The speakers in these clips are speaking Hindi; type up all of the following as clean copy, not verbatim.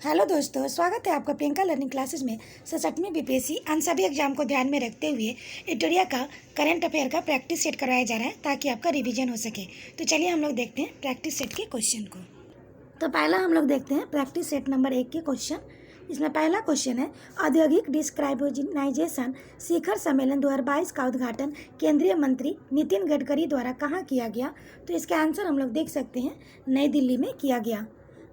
हेलो दोस्तों, स्वागत है आपका प्रियंका लर्निंग क्लासेस में। 67वीं बीपीएससी अन सभी एग्जाम को ध्यान में रखते हुए एटोरिया का करंट अफेयर का प्रैक्टिस सेट करवाया जा रहा है ताकि आपका रिवीजन हो सके। तो चलिए हम लोग देखते हैं प्रैक्टिस सेट के क्वेश्चन को। तो पहला हम लोग देखते हैं प्रैक्टिस सेट नंबर 1 के क्वेश्चन। इसमें पहला क्वेश्चन है, औद्योगिक डिस्क्राइबोनाइजेशन शिखर सम्मेलन 2022 का उद्घाटन केंद्रीय मंत्री नितिन गडकरी द्वारा कहाँ किया गया? तो इसका आंसर हम लोग देख सकते हैं, नई दिल्ली में किया गया।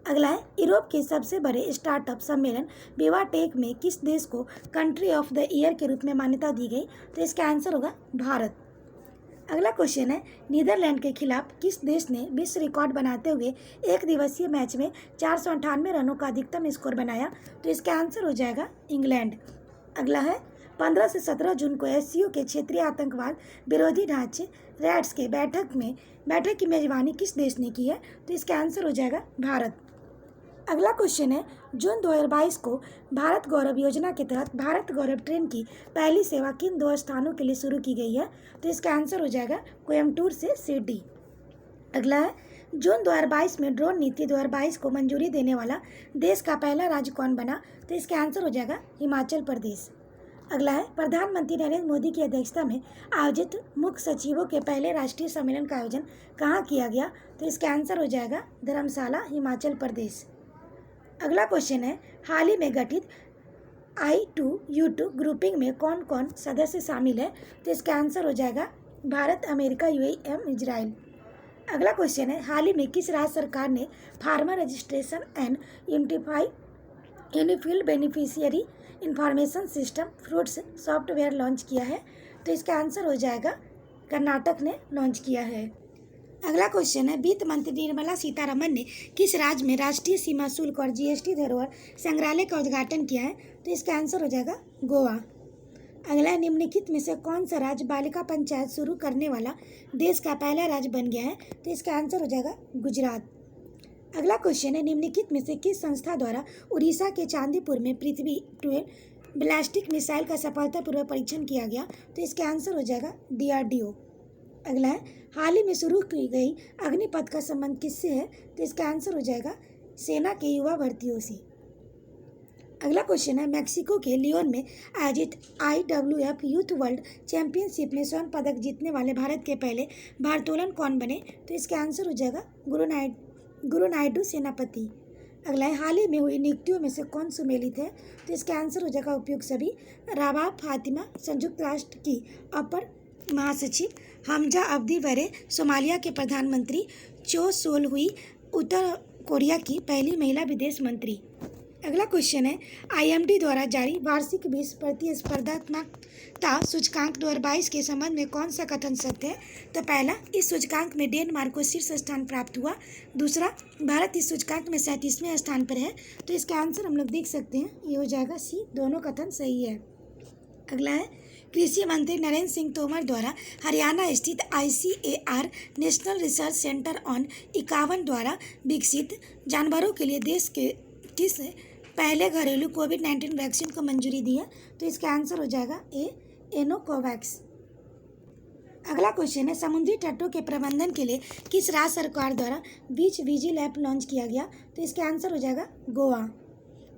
अगला है, यूरोप के सबसे बड़े स्टार्टअप सम्मेलन विवाटेक में किस देश को कंट्री ऑफ द ईयर के रूप में मान्यता दी गई? तो इसका आंसर होगा भारत। अगला क्वेश्चन है, नीदरलैंड के खिलाफ किस देश ने विश्व रिकॉर्ड बनाते हुए एक दिवसीय मैच में 498 रनों का अधिकतम स्कोर बनाया? तो इसका आंसर हो जाएगा इंग्लैंड। अगला है, 15 से 17 जून को एससीओ के क्षेत्रीय आतंकवाद विरोधी ढांचे रैट्स के बैठक की मेजबानी किस देश ने की है? तो इसका आंसर हो जाएगा भारत। अगला क्वेश्चन है, जून 2022 को भारत गौरव योजना के तहत भारत गौरव ट्रेन की पहली सेवा किन 2 स्थानों के लिए शुरू की गई है? तो इसका आंसर हो जाएगा कोयम्बटूर से सिडनी। अगला है, जून 2022 में ड्रोन नीति 2022 को मंजूरी देने वाला देश का पहला राज्य कौन बना? तो इसका आंसर हो जाएगा हिमाचल प्रदेश। अगला है, प्रधानमंत्री नरेंद्र मोदी की अध्यक्षता में आयोजित मुख्य सचिवों के पहले राष्ट्रीय सम्मेलन का आयोजन कहाँ किया गया? तो इसका आंसर हो जाएगा धर्मशाला, हिमाचल प्रदेश। अगला क्वेश्चन है, हाल ही में गठित I2U2 ग्रुपिंग में कौन कौन सदस्य शामिल है? तो इसका आंसर हो जाएगा भारत, अमेरिका, यूएई, इजराइल। अगला क्वेश्चन है, हाल ही में किस राज्य सरकार ने farmer registration and unified beneficiary information system fruits software launch किया है? तो इसका आंसर हो जाएगा कर्नाटक ने लॉन्च किया है। अगला क्वेश्चन है, वित्त मंत्री निर्मला सीतारमण ने किस राज्य में राष्ट्रीय सीमा शुल्क और जीएसटी धरोहर संग्रहालय का उद्घाटन किया है? तो इसका आंसर हो जाएगा गोवा। अगला, निम्नलिखित में से कौन सा राज्य बालिका पंचायत शुरू करने वाला देश का पहला राज्य बन गया है? तो इसका आंसर हो जाएगा गुजरात। अगला क्वेश्चन है, निम्नलिखित में से किस संस्था द्वारा उड़ीसा के चांदीपुर में पृथ्वी 12 बैलिस्टिक मिसाइल का सफलतापूर्वक परीक्षण किया गया? तो इसका आंसर हो जाएगा DRDO। अगला है, हाल ही में शुरू की गई अग्निपथ का संबंध किससे है? तो इसका आंसर हो जाएगा सेना के युवा भर्तियों से। अगला क्वेश्चन है, मैक्सिको के लियोन में आयोजित IWF यूथ वर्ल्ड चैंपियनशिप में स्वर्ण पदक जीतने वाले भारत के पहले भारोत्तोलन कौन बने? तो इसका आंसर हो जाएगा गुरु नायडू सेनापति। अगला है, हाल ही में हुई नियुक्तियों में से कौन सुमेलित है? तो इसका आंसर हो जाएगा उपयुक्त सभी। राबाब फातिमा संयुक्त राष्ट्र की अपर महासचिव, हमजा अब्दी बरे सोमालिया के प्रधानमंत्री, चो सोल हुई उत्तर कोरिया की पहली महिला विदेश मंत्री। अगला क्वेश्चन है, IMD द्वारा जारी वार्षिक विश्व प्रतिस्पर्धात्मकता सूचकांक 2022 के संबंध में कौन सा कथन सत्य है? तो पहला, इस सूचकांक में डेनमार्क को शीर्ष स्थान प्राप्त हुआ। दूसरा, भारत इस सूचकांक में 37वें स्थान पर है। तो इसका आंसर हम लोग देख सकते हैं, ये हो जाएगा C, दोनों कथन सही है। अगला है, कृषि मंत्री नरेंद्र सिंह तोमर द्वारा हरियाणा स्थित ICAR national research centre on 51 द्वारा विकसित जानवरों के लिए देश के किस पहले घरेलू कोविड-19 वैक्सीन को मंजूरी दी है? तो इसका आंसर हो जाएगा A, एनोकोवैक्स। अगला क्वेश्चन है, समुद्री तटों के प्रबंधन के लिए किस राज्य सरकार द्वारा बीच विजिल ऐप लॉन्च किया गया? तो इसका आंसर हो जाएगा गोवा।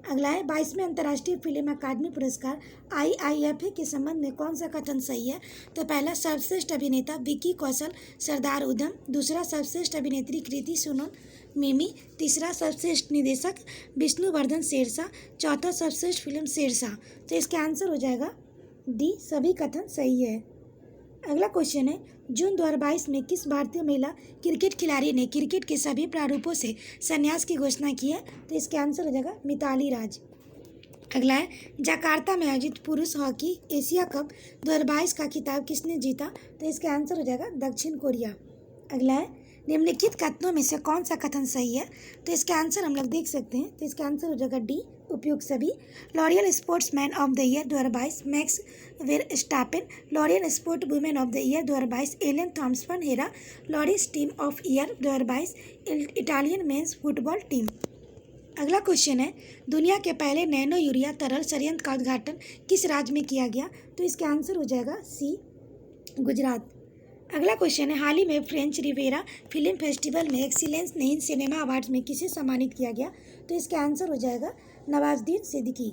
अगला है, 22वें अंतर्राष्ट्रीय फिल्म अकादमी पुरस्कार IIFA के संबंध में कौन सा कथन सही है? तो पहला, सर्वश्रेष्ठ अभिनेता विक्की कौशल सरदार उधम। दूसरा, सर्वश्रेष्ठ अभिनेत्री कृति सुनन मिमी। तीसरा, सर्वश्रेष्ठ निर्देशक विष्णुवर्धन शेरशाह। चौथा, सर्वश्रेष्ठ फिल्म शेरशाह। तो इसका आंसर हो जाएगा D, सभी कथन सही है। अगला क्वेश्चन है, जून 2022 में किस भारतीय महिला क्रिकेट खिलाड़ी ने क्रिकेट के सभी प्रारूपों से संन्यास की घोषणा की है? तो इसका आंसर हो जाएगा मिताली राज। अगला है, जकार्ता में आयोजित पुरुष हॉकी एशिया कप 2022 का खिताब किसने जीता? तो इसका आंसर हो जाएगा दक्षिण कोरिया। अगला है, निम्नलिखित कथनों में से कौन सा कथन सही है? तो इसका आंसर हम लोग देख सकते हैं, तो इसका आंसर हो जाएगा D, उपयुक्त सभी। Laureus sportsman of the year 2022 Max Verstappen. Laureus sport women of the year 2022 Elaine Thompson Herah. Laureus team of year 2022 Italian men's football team. अगला क्वेश्चन है, दुनिया के पहले नैनो यूरिया तरल संयंत्र का उद्घाटन किस राज्य में किया गया? तो इसका आंसर हो जाएगा C, गुजरात। अगला क्वेश्चन है, हाल ही में फ्रेंच रिवेरा फिल्म फेस्टिवल में एक्सीलेंस इन सिनेमा अवार्ड्स में किसे सम्मानित किया गया? तो इसका आंसर हो जाएगा नवाजुद्दीन सिद्दीकी।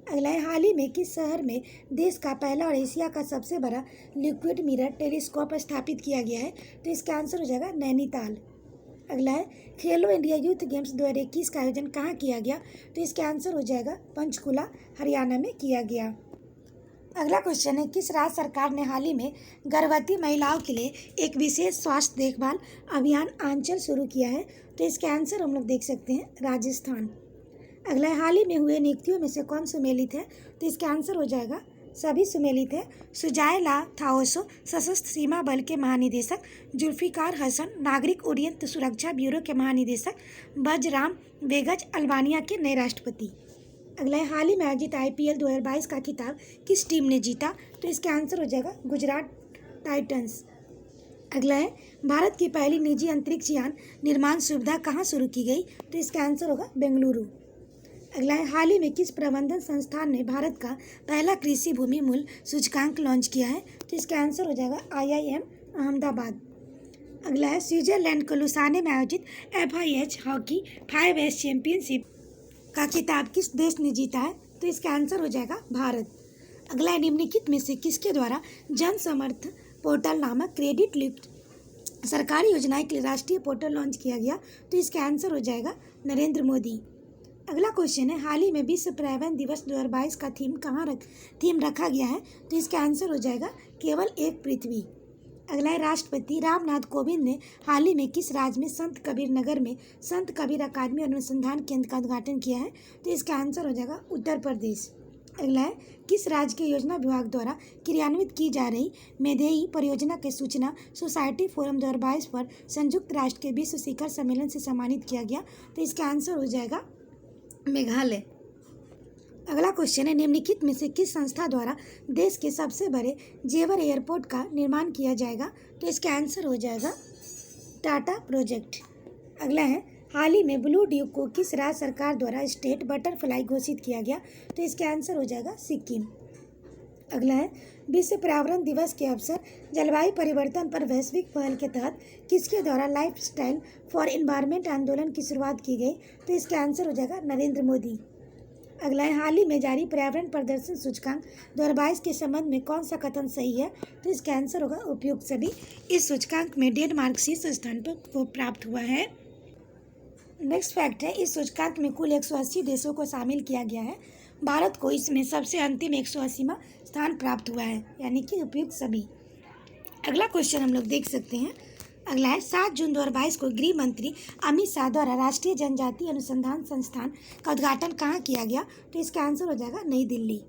अगला है, हाल ही में किस शहर में देश का पहला और एशिया का सबसे बड़ा लिक्विड मिरर टेलीस्कोप स्थापित किया गया है? तो इसका आंसर हो जाएगा नैनीताल। अगला है, खेलो इंडिया यूथ गेम्स 2021 का आयोजन कहाँ किया गया? तो इसका आंसर हो जाएगा पंचकुला, हरियाणा में किया गया। अगला क्वेश्चन है, किस राज्य सरकार ने हाल ही में गर्भवती महिलाओं के लिए एक विशेष स्वास्थ्य देखभाल अभियान आंचल शुरू किया है? तो इसके आंसर हम लोग देख सकते हैं राजस्थान। अगला है, हाल ही में हुए नियुक्तियों में से कौन सुमेलित है? तो इसका आंसर हो जाएगा सभी सुमेलित है। सुजायला थाओसो सशस्त्र सीमा बल के महानिदेशक, जुल्फिकार हसन नागरिक उड्डयन सुरक्षा ब्यूरो के महानिदेशक, बजराम बेगज अल्बानिया के नए राष्ट्रपति। अगला है, हाल ही में आयोजित IPL 2022 का खिताब किस टीम ने जीता? तो इसका आंसर हो जाएगा गुजरात टाइटंस। अगला है, भारत की पहली निजी अंतरिक्ष यान निर्माण सुविधा कहाँ शुरू की गई? तो इसका आंसर होगा बेंगलुरु। अगला है, हाल ही में किस प्रबंधन संस्थान ने भारत का पहला कृषि भूमि मूल्य सूचकांक लॉन्च किया है? तो इसका आंसर हो जाएगा IIM अहमदाबाद। अगला है, स्विट्जरलैंड के लुसाने में आयोजित FIH हॉकी 5S चैंपियनशिप का खिताब किस देश ने जीता है? तो इसका आंसर हो जाएगा भारत। अगला है, निम्नलिखित में से किसके द्वारा जन समर्थ पोर्टल नामक क्रेडिट लिफ्ट सरकारी योजनाएं के लिए राष्ट्रीय पोर्टल लॉन्च किया गया? तो इसका आंसर हो जाएगा नरेंद्र मोदी। अगला क्वेश्चन है, हाल ही में विश्व पर्यावरण दिवस 2022 का थीम रखा गया है? तो इसका आंसर हो जाएगा केवल एक पृथ्वी। अगला है, राष्ट्रपति रामनाथ कोविंद ने हाल ही में किस राज्य में संत कबीर नगर में संत कबीर अकादमी अनुसंधान केंद्र का उद्घाटन किया है? तो इसका आंसर हो जाएगा उत्तर प्रदेश। अगला है, किस राज्य के योजना विभाग द्वारा क्रियान्वित की जा रही मेधेई परियोजना के सूचना सोसाइटी फोरम 2022 पर संयुक्त राष्ट्र के विश्व शिखर सम्मेलन से सम्मानित किया गया? तो इसका आंसर हो जाएगा मेघालय। अगला क्वेश्चन है, निम्नलिखित में से किस संस्था द्वारा देश के सबसे बड़े जेवर एयरपोर्ट का निर्माण किया जाएगा? तो इसका आंसर हो जाएगा टाटा प्रोजेक्ट। अगला है, हाल ही में ब्लू ड्यूक को किस राज्य सरकार द्वारा स्टेट बटरफ्लाई घोषित किया गया? तो इसका आंसर हो जाएगा सिक्किम। अगला है, विश्व पर्यावरण दिवस के अवसर जलवायु परिवर्तन पर वैश्विक पहल के तहत किसके द्वारा लाइफस्टाइल फॉर एनवायरनमेंट आंदोलन की शुरुआत की गई? तो इसका आंसर हो जाएगा नरेंद्र मोदी। अगला है, हाल ही में जारी पर्यावरण प्रदर्शन सूचकांक 2022 के संबंध में कौन सा कथन सही है? तो इसका आंसर होगा उपयुक्त सभी। इस सूचकांक में डेनमार्क शीर्ष स्थान पर प्राप्त हुआ है। नेक्स्ट फैक्ट है, इस सूचकांक में कुल 180 देशों को शामिल किया गया है। भारत को इसमें सबसे अंतिम 180वां स्थान प्राप्त हुआ है, यानी कि उपयुक्त सभी। अगला क्वेश्चन हम लोग देख सकते हैं। अगला है, 7 जून 2022 को गृह मंत्री अमित शाह द्वारा राष्ट्रीय जनजातीय अनुसंधान संस्थान का उद्घाटन कहाँ किया गया? तो इसका आंसर हो जाएगा नई दिल्ली।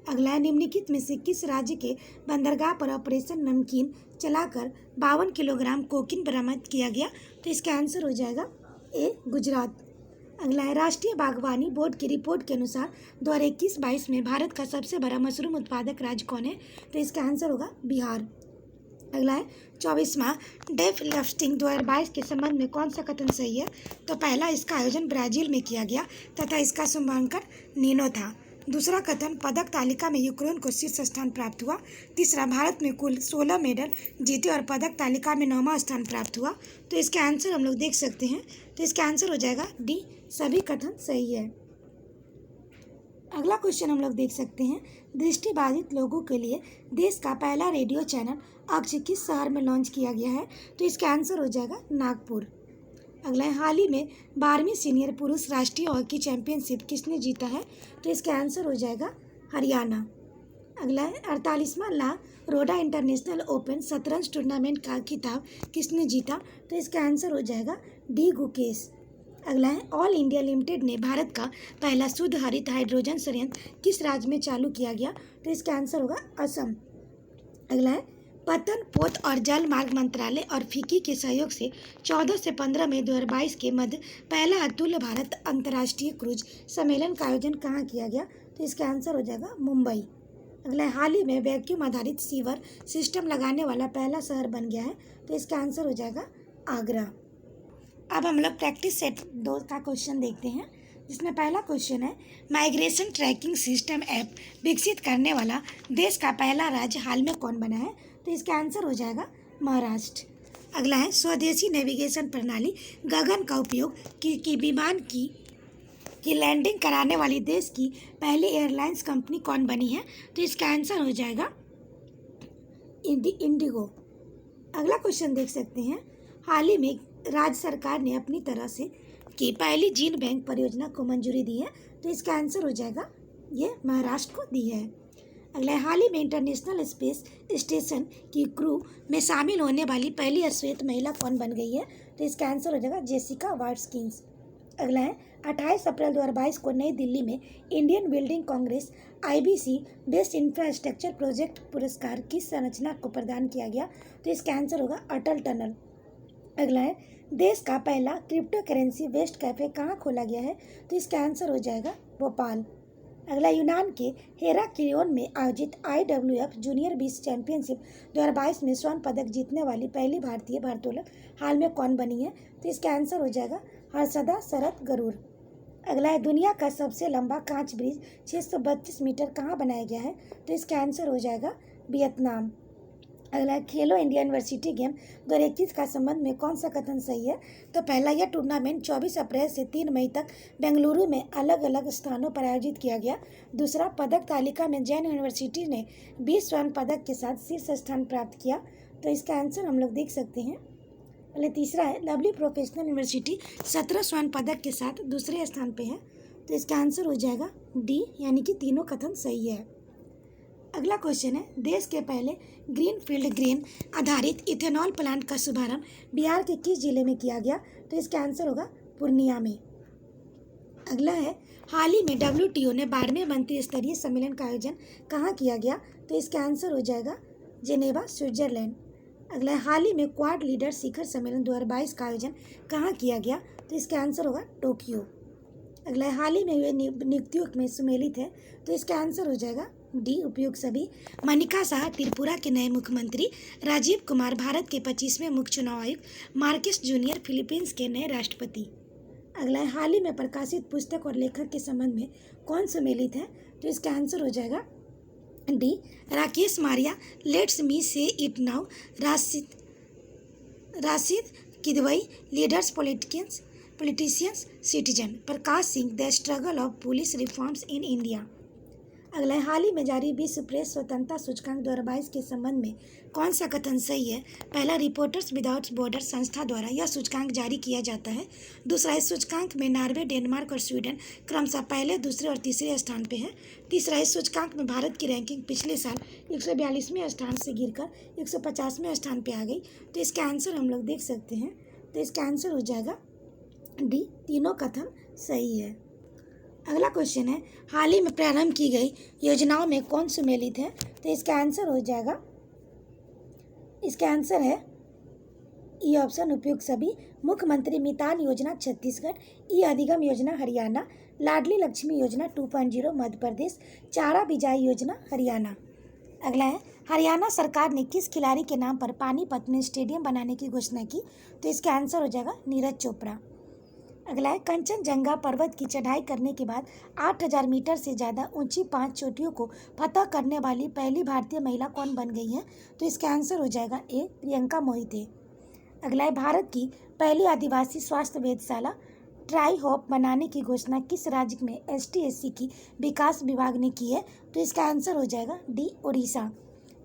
अगला है, निम्नलिखित में से किस राज्य के बंदरगाह पर ऑपरेशन नमकीन चलाकर 52 किलोग्राम कोकीन बरामद किया गया? तो इसका आंसर हो जाएगा ए गुजरात। अगला है, राष्ट्रीय बागवानी बोर्ड की रिपोर्ट के अनुसार 2021-22 में भारत का सबसे बड़ा मशरूम उत्पादक राज्य कौन है? तो इसका आंसर होगा बिहार। अगला है, 24वां डेफ लिफ्टिंग 2022 के संबंध में कौन सा कथन सही है? तो पहला, इसका आयोजन ब्राजील में किया गया तथा इसका शुभांकर नीनो था। दूसरा कथन, पदक तालिका में यूक्रेन को शीर्ष स्थान प्राप्त हुआ। तीसरा, भारत में कुल 16 मेडल जीते और पदक तालिका में 9वां स्थान प्राप्त हुआ। तो इसके आंसर हम लोग देख सकते हैं। तो इसका आंसर हो जाएगा डी, सभी कथन सही है। अगला क्वेश्चन हम लोग देख सकते हैं, दृष्टिबाधित लोगों के लिए देश का पहला रेडियो चैनल अक्ष किस शहर में लॉन्च किया गया है? तो इसका आंसर हो जाएगा नागपुर। अगला है, हाल ही में 12वीं सीनियर पुरुष राष्ट्रीय हॉकी चैंपियनशिप किसने जीता है? तो इसका आंसर हो जाएगा हरियाणा। अगला है, 48वां ला रोडा इंटरनेशनल ओपन शतरंज टूर्नामेंट का खिताब किसने जीता? तो इसका आंसर हो जाएगा डी गुकेश। अगला है, ऑल इंडिया लिमिटेड ने भारत का पहला शुद्ध हरित हाइड्रोजन संयंत्र किस राज्य में चालू किया गया? तो इसका आंसर होगा असम। अगला है, पतन पोत और जल मार्ग मंत्रालय और फिक्की के सहयोग से 14 से 15 मई 2022 के मध्य पहला अतुल्य भारत अंतर्राष्ट्रीय क्रूज सम्मेलन का आयोजन कहाँ किया गया? तो इसका आंसर हो जाएगा मुंबई। अगला है, हाल ही में वैक्यूम आधारित सीवर सिस्टम लगाने वाला पहला शहर बन गया है। तो इसका आंसर हो जाएगा आगरा। अब हम लोग प्रैक्टिस सेट 2 का क्वेश्चन देखते हैं, जिसमें पहला क्वेश्चन है, माइग्रेशन ट्रैकिंग सिस्टम ऐप विकसित करने वाला देश का पहला राज्य हाल में कौन बना है? तो इसका आंसर हो जाएगा महाराष्ट्र। अगला है स्वदेशी नेविगेशन प्रणाली गगन का उपयोग की विमान की लैंडिंग कराने वाली देश की पहली एयरलाइंस कंपनी कौन बनी है? तो इसका आंसर हो जाएगा इंडिगो। अगला क्वेश्चन देख सकते हैं, हाल ही में राज्य सरकार ने अपनी तरह से की पहली जीन बैंक परियोजना को मंजूरी दी है, तो इसका आंसर हो जाएगा ये महाराष्ट्र को दी है। अगला है, हाल ही में इंटरनेशनल स्पेस स्टेशन की क्रू में शामिल होने वाली पहली श्वेत महिला कौन बन गई है? तो इसका आंसर हो जाएगा जेसिका वाटकिंस। अगला है, 28 अप्रैल 2022 को नई दिल्ली में Indian building Congress IBC best infrastructure project पुरस्कार किस संरचना को प्रदान किया गया? तो इसका आंसर होगा अटल टनल। अगला है, देश का पहला क्रिप्टो करेंसी वेस्ट कैफे कहाँ खोला गया है? तो इसका आंसर हो जाएगा भोपाल। अगला, यूनान के हेराक्लियोन में आयोजित IWF जूनियर बीच चैंपियनशिप 2022 में स्वर्ण पदक जीतने वाली पहली भारतीय भारोत्तोलक हाल में कौन बनी है? तो इसका आंसर हो जाएगा हर्षदा शरद गरुड़। अगला है, दुनिया का सबसे लंबा कांच ब्रिज 632 मीटर कहाँ बनाया गया है? तो इसका आंसर हो जाएगा वियतनाम। अगला है, खेलो इंडिया यूनिवर्सिटी गेम 2021 का संबंध में कौन सा कथन सही है? तो पहला, यह टूर्नामेंट 24 अप्रैल से 3 मई तक बेंगलुरु में अलग अलग स्थानों पर आयोजित किया गया। दूसरा, पदक तालिका में जैन यूनिवर्सिटी ने 20 स्वर्ण पदक के साथ शीर्ष स्थान प्राप्त किया। तो इसका आंसर हम लोग देख सकते हैं। पहले तीसरा है, लवली प्रोफेशनल यूनिवर्सिटी 17 स्वर्ण पदक के साथ दूसरे स्थान पे है। तो इसका आंसर हो जाएगा डी, यानी कि तीनों कथन सही है। अगला क्वेश्चन है, देश के पहले ग्रीनफील्ड ग्रेन आधारित इथेनॉल प्लांट का शुभारंभ बिहार के किस जिले में किया गया? तो इसका आंसर होगा पूर्णिया में। अगला है, हाल ही में WTO ने 12वें मंत्री स्तरीय सम्मेलन का आयोजन कहाँ किया गया? तो इसका आंसर हो जाएगा जेनेवा, स्विट्जरलैंड। अगला है, हाल ही में क्वाड लीडर शिखर सम्मेलन 2022 का आयोजन कहाँ किया गया? तो इसका आंसर होगा टोक्यो। अगला है, हाल ही में हुए नियुक्तियों में सुमेलित है। तो इसका आंसर हो जाएगा डी, उपयुक्त सभी। मनिका शाह त्रिपुरा के नए मुख्यमंत्री। राजीव कुमार भारत के 25वें मुख्य चुनाव आयुक्त। मार्केस जूनियर फिलीपींस के नए राष्ट्रपति। अगला है, हाल ही में प्रकाशित पुस्तक और लेखक के संबंध में कौन सम्मिलित है? तो इसका आंसर हो जाएगा D, Rakesh Maria, let's me say it now. Rashid Kidwai, leaders politicians citizen. Prakash Singh, the struggle of police reforms in India. अगला है, हाल ही में जारी विश्व प्रेस स्वतंत्रता सूचकांक 2022 के संबंध में कौन सा कथन सही है? पहला, रिपोर्टर्स विदाउट बॉर्डर संस्था द्वारा यह सूचकांक जारी किया जाता है। दूसरा, इस सूचकांक में नॉर्वे, डेनमार्क और स्वीडन क्रमशः पहले, दूसरे और तीसरे स्थान पे है। तीसरा, इस सूचकांक में भारत की रैंकिंग पिछले साल 142वें स्थान से गिरकर 150वें स्थान पर आ गई। तो इसका आंसर हम लोग देख सकते हैं। तो इसका आंसर हो जाएगा डी, तीनों कथन सही है। अगला क्वेश्चन है, हाल ही में प्रारंभ की गई योजनाओं में कौन सम्मिलित है? तो इसका आंसर हो जाएगा, इसका आंसर है ई ऑप्शन, उपयुक्त सभी। मुख्यमंत्री मितान योजना छत्तीसगढ़, ई अधिगम योजना हरियाणा, लाडली लक्ष्मी योजना 2.0 मध्य प्रदेश, चारा बिजाई योजना हरियाणा। अगला है, हरियाणा सरकार ने किस खिलाड़ी के नाम पर पानीपत में स्टेडियम बनाने की घोषणा की? तो इसका आंसर हो जाएगा नीरज चोपड़ा। अगला है, कंचनजंगा पर्वत की चढ़ाई करने के बाद 8000 मीटर से ज़्यादा ऊंची 5 चोटियों को फतह करने वाली पहली भारतीय महिला कौन बन गई है? तो इसका आंसर हो जाएगा ए, प्रियंका मोहिते। अगला है, भारत की पहली आदिवासी स्वास्थ्य वेधशाला ट्राई होप बनाने की घोषणा किस राज्य में ST/SC की विकास विभाग ने की है? तो इसका आंसर हो जाएगा डी, उड़ीसा।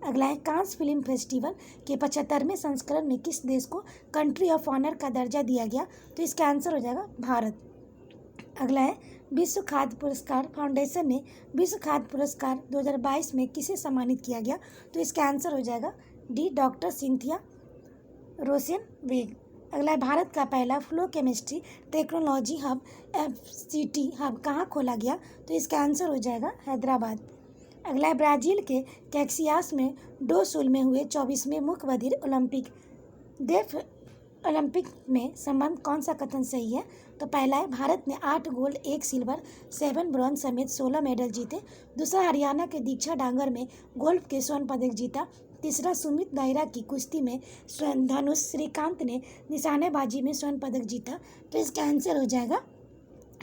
अगला है, कांस फिल्म फेस्टिवल के 75वें संस्करण में किस देश को कंट्री ऑफ ऑनर का दर्जा दिया गया? तो इसका आंसर हो जाएगा भारत। अगला है, विश्व खाद्य पुरस्कार फाउंडेशन ने विश्व खाद्य पुरस्कार 2022 में किसे सम्मानित किया गया? तो इसका आंसर हो जाएगा डी, डॉक्टर सिंथिया रोसेनवेग। अगला है, भारत का पहला flow chemistry technology hub FCT hub कहाँ खोला गया? तो इसका आंसर हो जाएगा हैदराबाद। अगला है, ब्राज़ील के कैक्सियास में डो सुल में हुए 24वें मुख्य बधिर ओलंपिक में संबंध कौन सा कथन सही है? तो पहला है, भारत ने 8 गोल्ड, 1 सिल्वर, 7 ब्रॉन्ज समेत 16 मेडल जीते। दूसरा, हरियाणा के दीक्षा डांगर में गोल्फ के स्वर्ण पदक जीता। तीसरा, सुमित दायरा की कुश्ती में धनुष, श्रीकांत ने निशानेबाजी में स्वर्ण पदक जीता। तो इसका आंसर हो जाएगा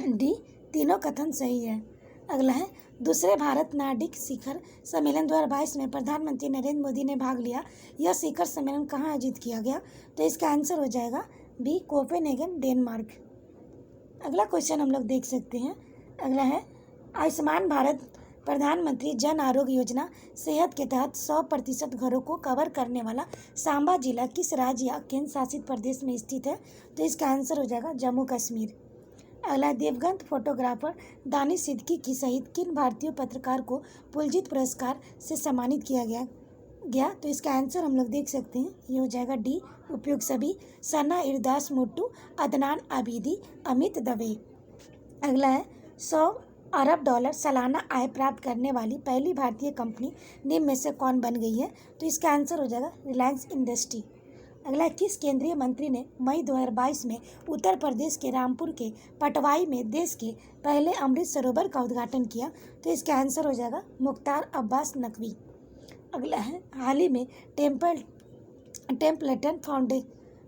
डी, तीनों कथन सही है। अगला है दूसरे भारत नार्डिक शिखर सम्मेलन 2022 में प्रधानमंत्री नरेंद्र मोदी ने भाग लिया। यह शिखर सम्मेलन कहाँ आयोजित किया गया? तो इसका आंसर हो जाएगा बी, कोपेनहेगन, डेनमार्क। अगला क्वेश्चन हम लोग देख सकते हैं। अगला है आयुष्मान भारत प्रधानमंत्री जन आरोग्य योजना सेहत के तहत 100% घरों को कवर करने वाला सांबा जिला किस राज्य या केंद्र शासित प्रदेश में स्थित है? तो इसका आंसर हो जाएगा जम्मू कश्मीर। अगला दिवंगत फोटोग्राफर दानिश सिद्दीकी की सहित किन भारतीय पत्रकार को पुलजित पुरस्कार से सम्मानित किया गया? तो इसका आंसर हम लोग देख सकते हैं, ये हो जाएगा डी, उपयुक्त सभी, सना इरदास मुट्टू, अदनान आबिदी, अमित दवे। अगला है 100 अरब डॉलर सालाना आय प्राप्त करने वाली पहली भारतीय कंपनी निम्न में से कौन बन गई है? तो इसका आंसर हो जाएगा रिलायंस इंडस्ट्री। अगला किस केंद्रीय मंत्री ने मई 2022 में उत्तर प्रदेश के रामपुर के पटवाई में देश के पहले अमृत सरोवर का उद्घाटन किया? तो इसका आंसर हो जाएगा मुख्तार अब्बास नकवी। अगला है हाल ही में टेम्पलेटन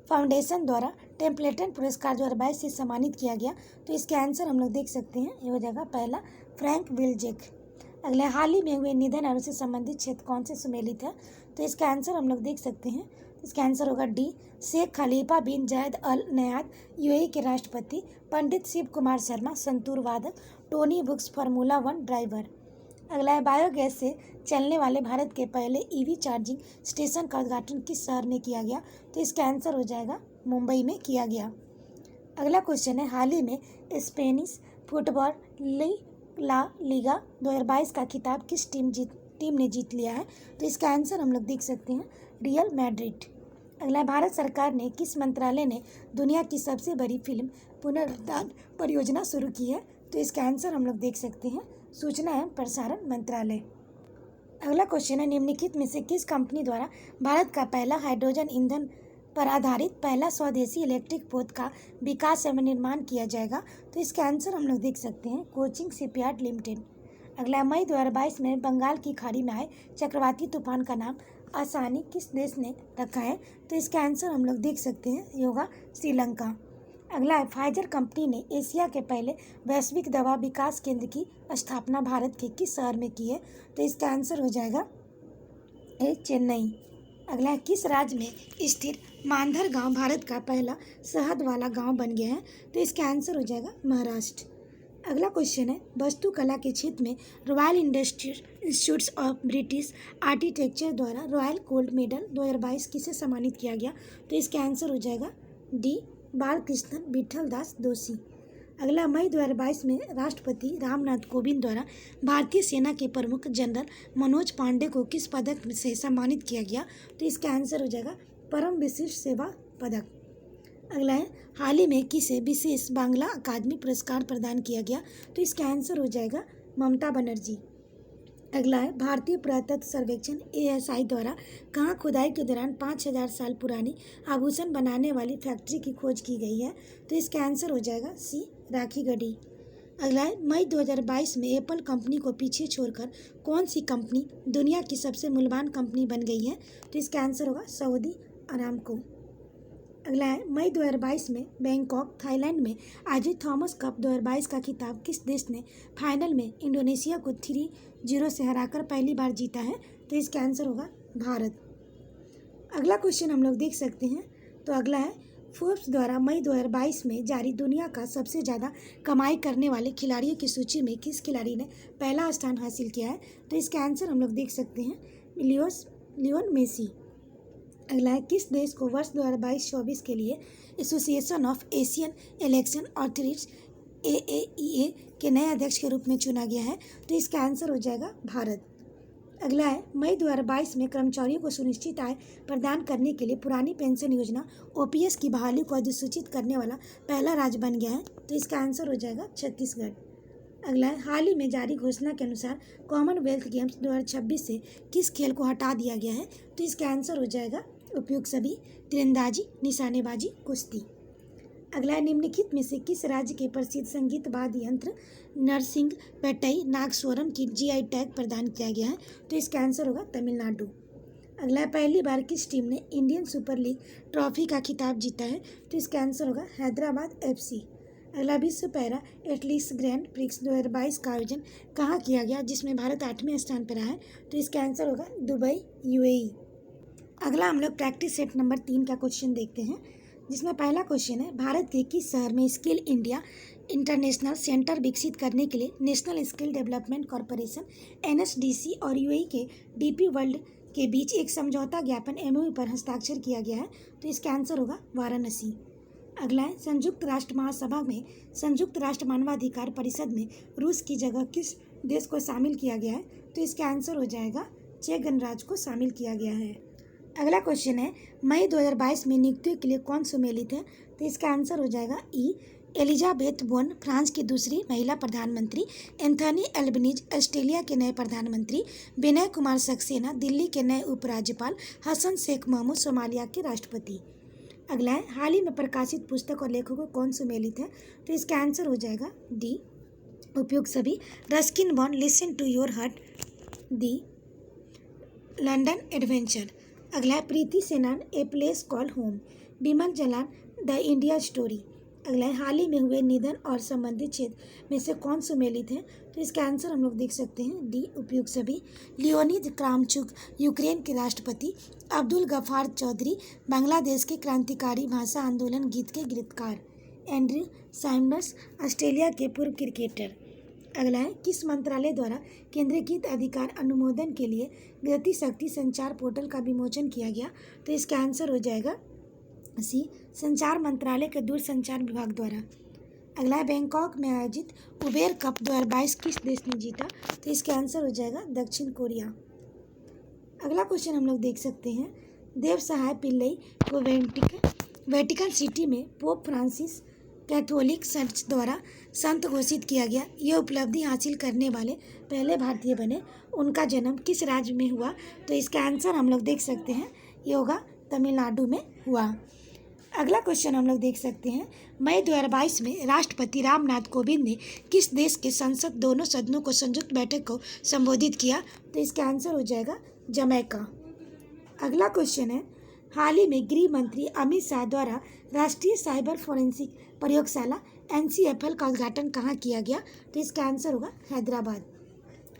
फाउंडेशन द्वारा टेम्पलेटन पुरस्कार 2022 से सम्मानित किया गया। तो इसके आंसर हम लोग देख सकते हैं, ये हो जाएगा पहला फ्रैंक विल्जेक। अगला हाल ही में हुए निधन और उससे संबंधित क्षेत्र कौन से सुमेलित है? तो इसका आंसर हम लोग देख सकते हैं, इसका आंसर होगा डी, शेख खलीफा बिन जायद अल नयाद यूएई के राष्ट्रपति, पंडित शिव कुमार शर्मा संतूर वादक, टोनी बुक्स फार्मूला 1 ड्राइवर। अगला है बायोगैस से चलने वाले भारत के पहले ईवी चार्जिंग स्टेशन का उद्घाटन किस शहर में किया गया? तो इसका आंसर हो जाएगा मुंबई में किया गया। अगला क्वेश्चन है हाल ही में स्पेनिश फुटबॉल ला लीगा 2022 का खिताब किस टीम ने जीत लिया है? तो इसका आंसर हम लोग देख सकते हैं, रियल मैड्रिड। अगला भारत सरकार ने किस मंत्रालय ने दुनिया की सबसे बड़ी फिल्म पुनरुद्धार परियोजना शुरू की है? तो इसका आंसर हम लोग देख सकते हैं, सूचना एवं प्रसारण मंत्रालय। अगला क्वेश्चन है निम्नलिखित में से किस कंपनी द्वारा भारत का पहला हाइड्रोजन ईंधन पर आधारित पहला स्वदेशी इलेक्ट्रिक पोत का विकास एवं निर्माण किया जाएगा? तो इसका आंसर हम लोग देख सकते हैं, कोचिन शिपयार्ड लिमिटेड। अगला मई 2022 में बंगाल की खाड़ी में आए चक्रवाती तूफान का नाम आसानी किस देश ने रखा है? तो इसका आंसर हम लोग देख सकते हैं, ये होगा श्रीलंका। अगला है फाइजर कंपनी ने एशिया के पहले वैश्विक दवा विकास केंद्र की स्थापना भारत के किस शहर में की है? तो इसका आंसर हो जाएगा ए, चेन्नई। अगला है किस राज्य में स्थित मानधर गांव भारत का पहला शहद वाला गांव बन गया है? तो इसका आंसर हो जाएगा महाराष्ट्र। अगला क्वेश्चन है वास्तुकला के क्षेत्र में royal institute of British architecture द्वारा रॉयल गोल्ड मेडल 2022 किसे सम्मानित किया गया? तो इसका आंसर हो जाएगा डी, बालकृष्ण विठल दास दोषी। अगला मई 2022 में राष्ट्रपति रामनाथ कोविंद द्वारा भारतीय सेना के प्रमुख जनरल मनोज पांडे को किस पदक से सम्मानित किया गया? तो इसका आंसर हो जाएगा परम विशिष्ट सेवा पदक। अगला है हाल ही में किसे विशेष बांग्ला अकादमी पुरस्कार प्रदान किया गया? तो इसका आंसर हो जाएगा ममता बनर्जी। अगला है भारतीय पुरातत्व सर्वेक्षण ASI द्वारा कहाँ खुदाई के दौरान 5000 साल पुरानी आभूषण बनाने वाली फैक्ट्री की खोज की गई है? तो इसका आंसर हो जाएगा सी, राखीगढ़ी। अगला है मई 2022 में एप्पल कंपनी को पीछे छोड़कर कौन सी कंपनी दुनिया की सबसे मूल्यवान कंपनी बन गई है? तो इसका आंसर होगा सऊदी अरामको। अगला है मई 2022 में बैंकॉक थाईलैंड में आयोजित थॉमस कप 2022 का खिताब किस देश ने फाइनल में इंडोनेशिया को 3-0 से हराकर पहली बार जीता है? तो इसका आंसर होगा भारत। अगला क्वेश्चन हम लोग देख सकते हैं, तो अगला है फोर्ब्स द्वारा मई 2022 में जारी दुनिया का सबसे ज़्यादा कमाई करने वाले खिलाड़ियों की सूची में किस खिलाड़ी ने पहला स्थान हासिल किया है? तो इसका आंसर हम लोग देख सकते हैं, लियोन मेसी। अगला है किस देश को वर्ष 2022-24 के लिए association of Asian election authorities AAEA के नए अध्यक्ष के रूप में चुना गया है? तो इसका आंसर हो जाएगा भारत। अगला है मई 2022 में कर्मचारियों को सुनिश्चित आय प्रदान करने के लिए पुरानी पेंशन योजना OPS की बहाली को अधिसूचित करने वाला पहला राज्य बन गया है? तो इसका आंसर हो जाएगा छत्तीसगढ़। अगला है हाल ही में जारी घोषणा के अनुसार कॉमनवेल्थ गेम्स 2026 से किस खेल को हटा दिया गया है? तो इसका आंसर हो जाएगा उपयुक्त सभी, तीरंदाजी, निशानेबाजी, कुश्ती। अगला है निम्नलिखित में से किस राज्य के प्रसिद्ध संगीत वाद्य यंत्र नरसिंहपेट्टई नागस्वरम की GI टैग प्रदान किया गया है? तो इसका आंसर होगा तमिलनाडु। अगला है पहली बार किस टीम ने इंडियन सुपर लीग ट्रॉफी का खिताब जीता है? तो इसका आंसर होगा हैदराबाद FC। अगला विश्व पैरा एथलेटिक्स ग्रैंड प्रिक्स 2022 का आयोजन कहाँ किया गया, जिसमें भारत 8वें स्थान पर रहा है? तो इसका आंसर होगा दुबई, यूएई। अगला हम लोग प्रैक्टिस सेट नंबर 3 का क्वेश्चन देखते हैं, जिसमें पहला क्वेश्चन है, भारत के किस शहर में स्किल इंडिया इंटरनेशनल सेंटर विकसित करने के लिए national skill development corporation NSDC और यूएई के डीपी वर्ल्ड के बीच एक समझौता ज्ञापन एमओयू पर हस्ताक्षर किया गया है? तो इसका आंसर होगा वाराणसी। अगला है, संयुक्त राष्ट्र महासभा में संयुक्त राष्ट्र मानवाधिकार परिषद में रूस की जगह किस देश को शामिल किया गया है? तो इसका आंसर हो जाएगा चेक गणराज्य को शामिल किया गया है। अगला क्वेश्चन है, मई 2022 में नियुक्तियों के लिए कौन सम्मिलित है? तो इसका आंसर हो जाएगा ई एलिजाबेथ बोन फ्रांस की दूसरी महिला प्रधानमंत्री, एंथनी एल्बनीज ऑस्ट्रेलिया के नए प्रधानमंत्री, विनय कुमार सक्सेना दिल्ली के नए उपराज्यपाल, हसन शेख महमूद सोमालिया के राष्ट्रपति। अगला है, हाल ही में प्रकाशित पुस्तक और लेखकों कौन सम्मिलित है? तो इसका आंसर हो जाएगा डी उपयुक्त सभी, Ruskin Bond listen to your heart, the London adventure. अगला है, Preeti Shenoy a place call home, Bimal Jalan the India story. अगला है, हाल ही में हुए निधन और संबंधित क्षेत्र में से कौन सम्मिलित है? तो इसका आंसर हम लोग देख सकते हैं डी उपयुक्त सभी, लियोनिद क्रामचुक यूक्रेन के राष्ट्रपति, अब्दुल गफार चौधरी बांग्लादेश के क्रांतिकारी भाषा आंदोलन गीत के गीतकार, एंड्रयू साइमंड्स ऑस्ट्रेलिया के पूर्व क्रिकेटर। अगला है, किस मंत्रालय द्वारा केंद्रीकृत अधिकार अनुमोदन के लिए गति शक्ति संचार पोर्टल का विमोचन किया गया? तो इसका आंसर हो जाएगा सी संचार मंत्रालय के दूरसंचार विभाग द्वारा। अगला है, बैंकॉक में आयोजित उबेर कप 2022 किस देश ने जीता? तो इसका आंसर हो जाएगा दक्षिण कोरिया। अगला क्वेश्चन हम लोग देख सकते हैं, देव सहाय पिल्लई को वेटिकन सिटी में पोप फ्रांसिस कैथोलिक चर्च द्वारा संत घोषित किया गया। ये उपलब्धि हासिल करने वाले पहले भारतीय बने। उनका जन्म किस राज्य में हुआ? तो इसका आंसर हम लोग देख सकते हैं, ये होगा तमिलनाडु में हुआ। अगला क्वेश्चन हम लोग देख सकते हैं, मई 2022 में राष्ट्रपति रामनाथ कोविंद ने किस देश के संसद दोनों सदनों को संयुक्त बैठक को संबोधित किया? तो इसका आंसर हो जाएगा जमैका। अगला क्वेश्चन है, हाल ही में गृह मंत्री अमित शाह द्वारा राष्ट्रीय साइबर फोरेंसिक प्रयोगशाला एनसीएफएल का उद्घाटन कहाँ किया गया? तो इसका आंसर होगा हैदराबाद।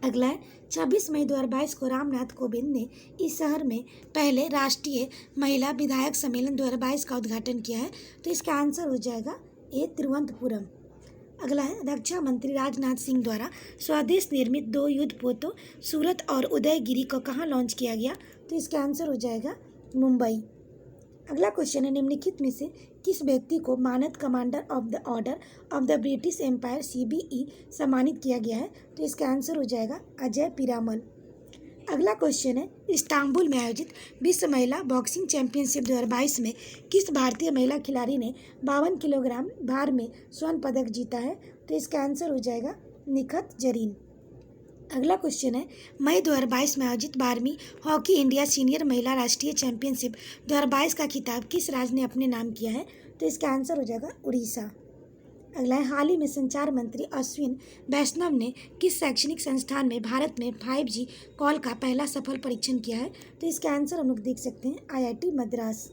अगला है, 26 मई 2022 को रामनाथ कोविंद ने इस शहर में पहले राष्ट्रीय महिला विधायक सम्मेलन 2022 का उद्घाटन किया है। तो इसका आंसर हो जाएगा ए तिरुवनंतपुरम। अगला है, रक्षा मंत्री राजनाथ सिंह द्वारा स्वदेश निर्मित 2 युद्धपोतों सूरत और उदयगिरी को कहाँ लॉन्च किया गया? तो इसका आंसर हो जाएगा मुंबई। अगला क्वेश्चन है, निम्नलिखित में से किस व्यक्ति को मानद commander of the order of the British Empire CBE सम्मानित किया गया है? तो इसका आंसर हो जाएगा अजय पीरामल। अगला क्वेश्चन है, इस्तांबुल में आयोजित विश्व महिला बॉक्सिंग चैंपियनशिप 2022 में किस भारतीय महिला खिलाड़ी ने 52 किलोग्राम भार में स्वर्ण पदक जीता है? तो इसका आंसर हो जाएगा निखत जरीन। अगला क्वेश्चन है, मई 2022 में आयोजित 12वीं हॉकी इंडिया सीनियर महिला राष्ट्रीय चैंपियनशिप 2022 का खिताब किस राज्य ने अपने नाम किया है? तो इसका आंसर हो जाएगा उड़ीसा। अगला है, हाल ही में संचार मंत्री अश्विन वैष्णव ने किस शैक्षणिक संस्थान में भारत में 5G कॉल का पहला सफल परीक्षण किया है? तो इसका आंसर हम लोग देख सकते हैं आईआईटी मद्रास।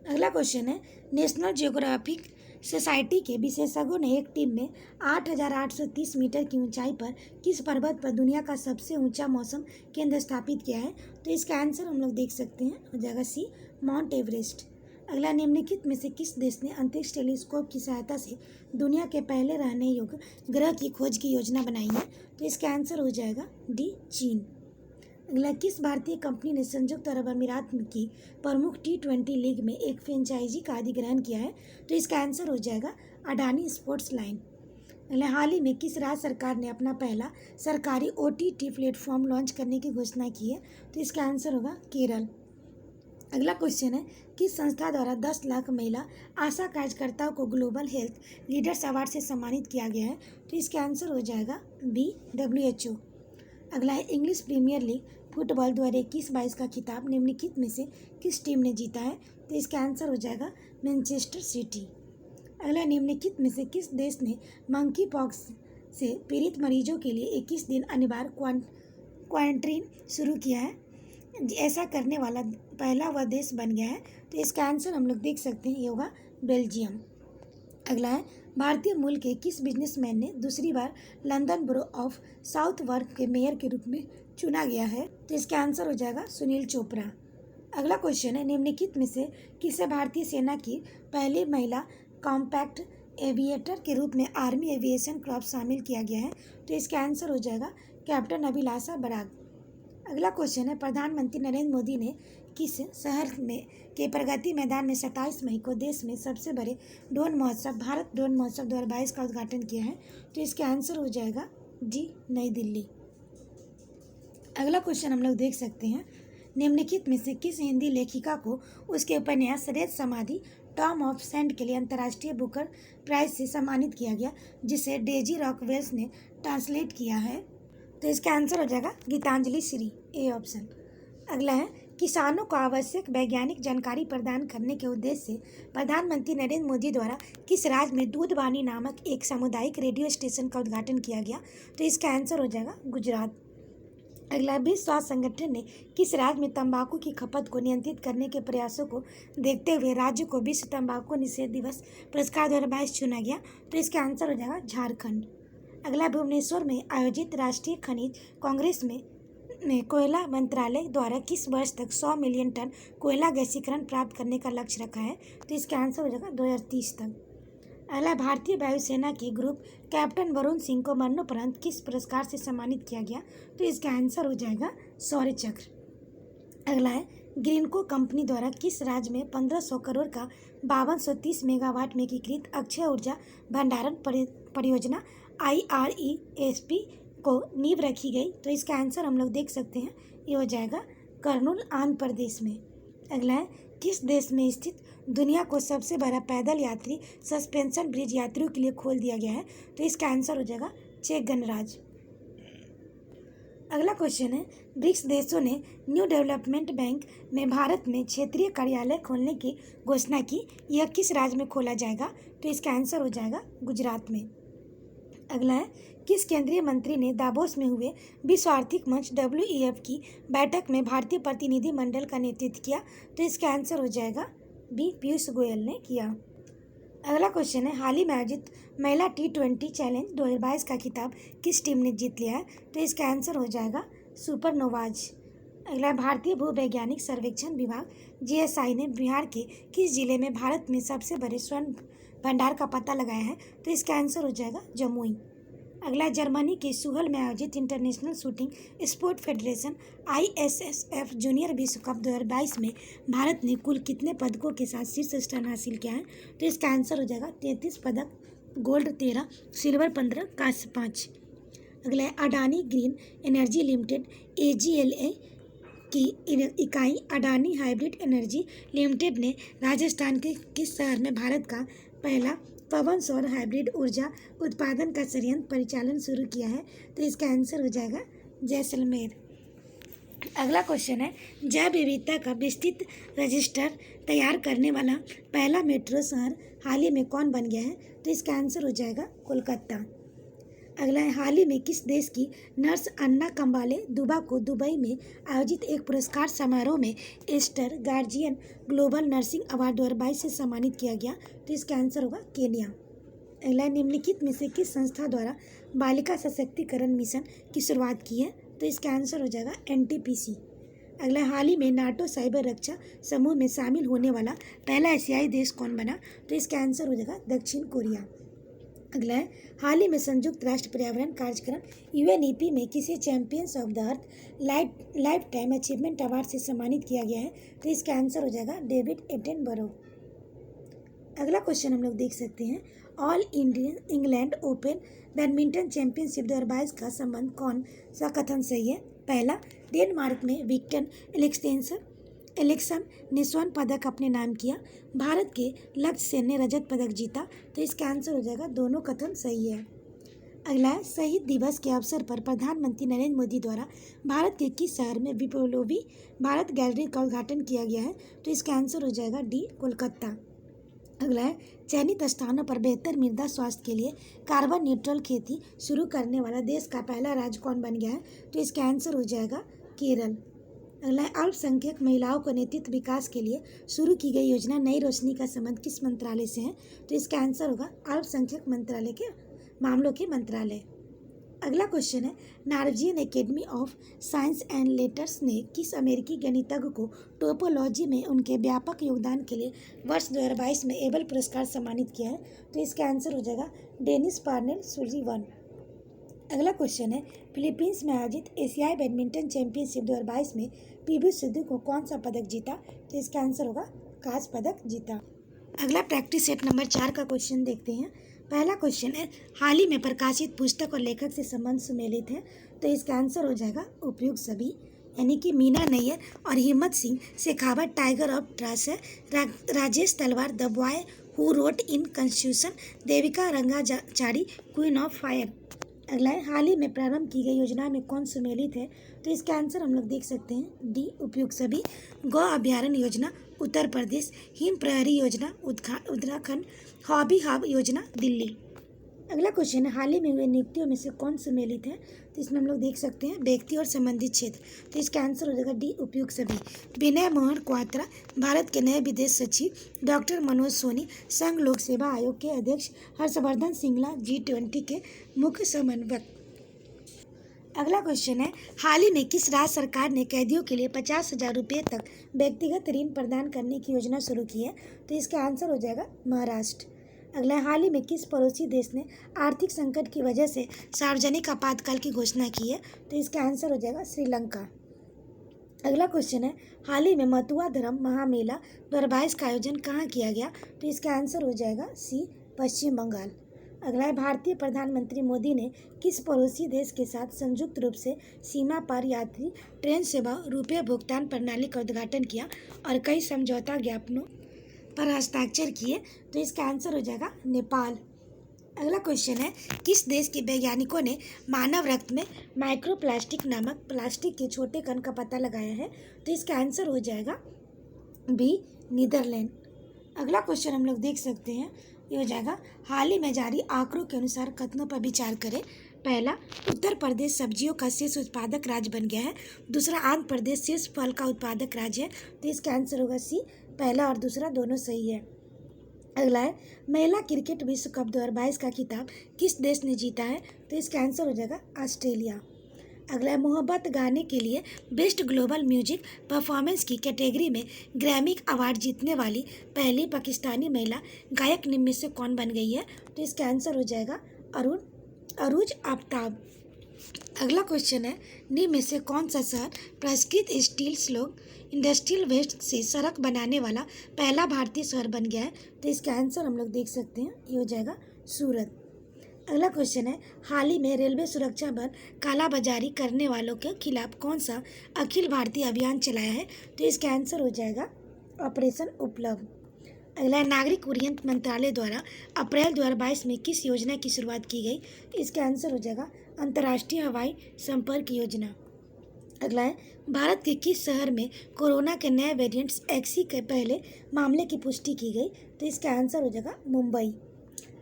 अगला क्वेश्चन है, नेशनल जियोग्राफिक सोसाइटी के विशेषज्ञों ने एक टीम में 8,830 मीटर की ऊंचाई पर किस पर्वत पर दुनिया का सबसे ऊंचा मौसम केंद्र स्थापित किया है? तो इसका आंसर हम लोग देख सकते हैं हो जाएगा सी माउंट एवरेस्ट। अगला, निम्नलिखित में से किस देश ने अंतरिक्ष टेलीस्कोप की सहायता से दुनिया के पहले रहने योग्य ग्रह की खोज की योजना बनाई है? तो इसका आंसर हो जाएगा डी चीन। अगला, किस भारतीय कंपनी ने संयुक्त अरब अमीरात की प्रमुख T20 लीग में एक फ्रेंचाइजी का अधिग्रहण किया है? तो इसका आंसर हो जाएगा अडानी स्पोर्ट्स लाइन। अगला, हाल ही में किस राज्य सरकार ने अपना पहला सरकारी OTT प्लेटफॉर्म लॉन्च करने की घोषणा की है? तो इसका आंसर होगा केरल। अगला क्वेश्चन है, किस संस्था द्वारा 10 लाख महिला आशा कार्यकर्ताओं को ग्लोबल हेल्थ लीडर्स अवार्ड से सम्मानित किया गया है? तो इसका आंसर हो जाएगा बी WHO। अगला है, इंग्लिश प्रीमियर लीग फुटबॉल 2021-22 का खिताब निम्नलिखित में से किस टीम ने जीता है? तो इसका आंसर हो जाएगा मैनचेस्टर सिटी। अगला, निम्नलिखित में से किस देश ने मंकी पॉक्स से पीड़ित मरीजों के लिए 21 दिन अनिवार्य क्वारंटीन शुरू किया है? ऐसा करने वाला पहला वह देश बन गया है। तो इसका आंसर हम लोग देख सकते हैं, ये होगा बेल्जियम। अगला है भारतीय मूल के किस बिजनेसमैन ने दूसरी बार लंदन बोरो ऑफ साउथवार्क के मेयर के रूप में चुना गया है? तो इसका आंसर हो जाएगा सुनील चोपड़ा। अगला क्वेश्चन है निम्नलिखित में से किसे भारतीय सेना की पहली महिला कॉम्पैक्ट एविएटर के रूप में आर्मी एविएशन क्रॉप शामिल किया गया है? तो इसका आंसर हो जाएगा कैप्टन अभिलाषा बराग। अगला क्वेश्चन है प्रधानमंत्री नरेंद्र मोदी ने किस शहर में के प्रगति मैदान में 27 मई को देश में सबसे बड़े ड्रोन महोत्सव भारत ड्रोन महोत्सव 2022 का उद्घाटन किया है? तो इसका आंसर हो जाएगा डी नई दिल्ली। अगला क्वेश्चन हम लोग देख सकते हैं निम्नलिखित में से किस हिंदी लेखिका को उसके उपन्यास रेत समाधि टॉम ऑफ सेंड के लिए अंतर्राष्ट्रीय बुकर प्राइज से सम्मानित किया गया, जिसे डेजी रॉकवेल्स ने ट्रांसलेट किया है? तो इसका आंसर हो जाएगा गीतांजलि श्री, ए ऑप्शन। अगला है किसानों को आवश्यक वैज्ञानिक जानकारी प्रदान करने के उद्देश्य से प्रधानमंत्री नरेंद्र मोदी द्वारा किस राज्य में दूधवाणी नामक एक सामुदायिक रेडियो स्टेशन का उद्घाटन किया गया? तो इसका आंसर हो जाएगा गुजरात। अगला विश्व स्वास्थ्य संगठन ने किस राज्य में तंबाकू की खपत को नियंत्रित करने के प्रयासों को देखते हुए राज्य को विश्व तंबाकू निषेध दिवस पुरस्कार 2022 चुना गया? तो इसका आंसर हो जाएगा झारखंड। अगला भुवनेश्वर में आयोजित राष्ट्रीय खनिज कांग्रेस में कोयला मंत्रालय द्वारा किस वर्ष तक 100 मिलियन टन कोयला गैसीकरण प्राप्त करने का लक्ष्य रखा है? तो इसका आंसर हो जाएगा 2030 तक। अगला भारतीय वायुसेना के ग्रुप कैप्टन वरुण सिंह को मरणोपरांत किस पुरस्कार से सम्मानित किया गया? तो इसका आंसर हो जाएगा शौर्य चक्र। अगला है ग्रीनको कंपनी द्वारा किस राज्य में 1500 करोड़ का 5230 मेगावाट में एकीकृत अक्षय ऊर्जा भंडारण परियोजना IRESP को नींव रखी गई? तो इसका आंसर हम लोग देख सकते हैं, ये हो जाएगा कर्नूल आंध्र प्रदेश में। अगला है किस देश में स्थित दुनिया को सबसे बड़ा पैदल यात्री सस्पेंशन ब्रिज यात्रियों के लिए खोल दिया गया है? तो इसका आंसर हो जाएगा चेक गणराज्य। अगला क्वेश्चन है ब्रिक्स देशों ने न्यू डेवलपमेंट बैंक में भारत में क्षेत्रीय कार्यालय खोलने की घोषणा की, यह किस राज्य में खोला जाएगा? तो इसका आंसर हो जाएगा गुजरात में। अगला है किस केंद्रीय मंत्री ने दावोस में हुए विश्व आर्थिक मंच WEF की बैठक में भारतीय प्रतिनिधि मंडल का नेतृत्व किया? तो इसका आंसर हो जाएगा बी पीयूष गोयल ने किया। अगला क्वेश्चन है हाल ही में आयोजित महिला T20 चैलेंज 2022 का खिताब किस टीम ने जीत लिया है? तो इसका आंसर हो जाएगा सुपरनोवाज। अगला भारतीय भूवैज्ञानिक सर्वेक्षण विभाग GSI ने बिहार के किस जिले में भारत में सबसे बड़े स्वर्ण भंडार का पता लगाया है? तो इसका आंसर हो जाएगा जमुई। अगला जर्मनी के सुहल में आयोजित international shooting sport federation ISSF junior विश्व कप 2022 में भारत ने कुल कितने पदकों के साथ शीर्ष स्थान हासिल किया है? तो इसका आंसर हो जाएगा 33 पदक, गोल्ड 13, सिल्वर 15, कांस्य 5। अगला है Adani green energy limited AGLA की इकाई अडानी हाइब्रिड एनर्जी लिमिटेड ने राजस्थान के किस शहर में भारत का पहला पवन सौर हाइब्रिड ऊर्जा उत्पादन का संयंत्र परिचालन शुरू किया है? तो इसका आंसर हो जाएगा जैसलमेर। अगला क्वेश्चन है जैव विविधता का विस्तृत रजिस्टर तैयार करने वाला पहला मेट्रो शहर हाल ही में कौन बन गया है? तो इसका आंसर हो जाएगा कोलकाता। अगला है हाल ही में किस देश की नर्स अन्ना कंबाले दुबा को दुबई में आयोजित एक पुरस्कार समारोह में Aster Guardian Global Nursing Award 2022 से सम्मानित किया गया? तो इसका आंसर होगा केन्या। अगला निम्नलिखित में से किस संस्था द्वारा बालिका सशक्तिकरण मिशन की शुरुआत की है? तो इसका आंसर हो जाएगा NTPC। अगला हाल ही में नाटो साइबर रक्षा समूह में शामिल होने वाला पहला एशियाई देश कौन बना? तो इसका आंसर हो जाएगा दक्षिण कोरिया। अगला है हाल ही में संयुक्त राष्ट्र पर्यावरण कार्यक्रम UNEP में किसे champions of the earth life time achievement award से सम्मानित किया गया है? तो इसका आंसर हो जाएगा डेविड एटनबरो। अगला क्वेश्चन हम लोग देख सकते हैं all England open badminton championship 2022 का संबंध कौन सा कथन सही है? पहला, डेनमार्क में विक्टर एलेक्सन ने स्वर्ण पदक अपने नाम किया, भारत के लक्ष्य सेन ने रजत पदक जीता। तो इसका आंसर हो जाएगा दोनों कथन सही है। अगला है शहीद दिवस के अवसर पर प्रधानमंत्री नरेंद्र मोदी द्वारा भारत के किस शहर में विप्लवी भारत गैलरी का उद्घाटन किया गया है? तो इसका आंसर हो जाएगा डी कोलकाता। अगला है चयनित स्थानों पर बेहतर मृदा स्वास्थ्य के लिए कार्बन न्यूट्रल खेती शुरू करने वाला देश का पहला राज्य कौन बन गया है? तो इसका आंसर हो जाएगा केरल। अगला है अल्पसंख्यक महिलाओं को नेतृत्व विकास के लिए शुरू की गई योजना नई रोशनी का संबंध किस मंत्रालय से है? तो इसका आंसर होगा अल्पसंख्यक मंत्रालय के मामलों के मंत्रालय। अगला क्वेश्चन है Norwegian academy of science and letters ने किस अमेरिकी गणितज्ञ को टोपोलॉजी में उनके व्यापक योगदान के लिए वर्ष 2022 में एबल पुरस्कार सम्मानित किया है? तो इसका आंसर हो जाएगा डेनिस पार्नेल सुलिवान। अगला क्वेश्चन है फिलीपींस में आयोजित एशियाई बैडमिंटन चैंपियनशिप 2022 में पीवी सिंधु को कौन सा पदक जीता? तो इसका आंसर होगा कांस्य पदक जीता। अगला प्रैक्टिस सेट नंबर 4 का क्वेश्चन देखते हैं। पहला क्वेश्चन है हाल ही में प्रकाशित पुस्तक और लेखक से संबंध सुमेलित है? तो इसका आंसर हो जाएगा उपयुक्त सभी, यानी कि मीना नैयर और हिम्मत Singh Shekhawat tiger of trust है, राजेश तलवार the boy who wrote in constitution, Devika Rangachari queen of fire. अगला है हाल ही में प्रारंभ की गई योजना में कौन सुमेलित है? तो इसका आंसर हम लोग देख सकते हैं डी उपयुक्त सभी, गौ अभ्यारण्य योजना उत्तर प्रदेश, हिम प्रहरी योजना उत्तराखंड, हॉबी हब योजना दिल्ली। अगला क्वेश्चन है हाल ही में हुए नियुक्तियों में से कौन सुमेलित है? तो इसमें हम लोग देख सकते हैं व्यक्ति और संबंधित क्षेत्र, तो इसका आंसर हो जाएगा डी उपयुक्त सभी। विनय मोहन क्वात्रा भारत के नए विदेश सचिव, डॉक्टर मनोज सोनी संघ लोक सेवा आयोग के अध्यक्ष, हर्षवर्धन श्रृंगला G20 के मुख्य समन्वयक। अगला क्वेश्चन है हाल ही में किस राज्य सरकार ने कैदियों के लिए 50,000 रुपये तक व्यक्तिगत ऋण प्रदान करने की योजना शुरू की है? तो इसका आंसर हो जाएगा महाराष्ट्र। अगला है हाल ही में किस पड़ोसी देश ने आर्थिक संकट की वजह से सार्वजनिक आपातकाल की घोषणा की है? तो इसका आंसर हो जाएगा श्रीलंका। अगला क्वेश्चन है हाल ही में मथुरा धर्म महामेला 2022 का आयोजन कहाँ किया गया? तो इसका आंसर हो जाएगा सी पश्चिम बंगाल। अगला है भारतीय प्रधानमंत्री मोदी ने किस पड़ोसी देश के साथ संयुक्त रूप से सीमा पार यात्री ट्रेन सेवा रुपये भुगतान प्रणाली का उद्घाटन किया और कई समझौता ज्ञापनों पर हस्ताक्षर किए? तो इसका आंसर हो जाएगा नेपाल। अगला क्वेश्चन है किस देश के वैज्ञानिकों ने मानव रक्त में माइक्रोप्लास्टिक नामक प्लास्टिक के छोटे कण का पता लगाया है? तो इसका आंसर हो जाएगा बी नीदरलैंड। अगला क्वेश्चन हम लोग देख सकते हैं, ये हो जाएगा हाल ही में जारी आंकड़ों के अनुसार कथनों पर विचार करें। पहला, उत्तर प्रदेश सब्जियों का शीर्ष उत्पादक राज्य बन गया है। दूसरा, आंध्र प्रदेश शीर्ष फल का उत्पादक राज्य है। तो इसका आंसर होगा सी, पहला और दूसरा दोनों सही है। अगला है महिला क्रिकेट विश्व कप 2022 का खिताब किस देश ने जीता है? तो इसका आंसर हो जाएगा ऑस्ट्रेलिया। अगला है मोहब्बत गाने के लिए बेस्ट ग्लोबल म्यूजिक परफॉर्मेंस की कैटेगरी में ग्रैमी अवार्ड जीतने वाली पहली पाकिस्तानी महिला गायक निम्न में से कौन बन गई है? तो इसका आंसर हो जाएगा अरूज आफ्ताब। अगला क्वेश्चन है निम्न में से कौन सा शहर प्रसंस्कृत स्टील स्लैग इंडस्ट्रियल वेस्ट से सड़क बनाने वाला पहला भारतीय शहर बन गया है? तो इसका आंसर हम लोग देख सकते हैं, ये हो जाएगा सूरत। अगला क्वेश्चन है हाल ही में रेलवे सुरक्षा बल कालाबाजारी करने वालों के खिलाफ कौन सा अखिल भारतीय अभियान चलाया है? तो इसका आंसर हो जाएगा ऑपरेशन उपलब्ध। अगला है नागरिक उड्डयन मंत्रालय द्वारा अप्रैल 2022 में किस योजना की शुरुआत की गई? इसका आंसर हो जाएगा अंतर्राष्ट्रीय हवाई संपर्क योजना। अगला है भारत के किस शहर में कोरोना के नए वेरिएंट्स XE के पहले मामले की पुष्टि की गई? तो इसका आंसर हो जाएगा मुंबई।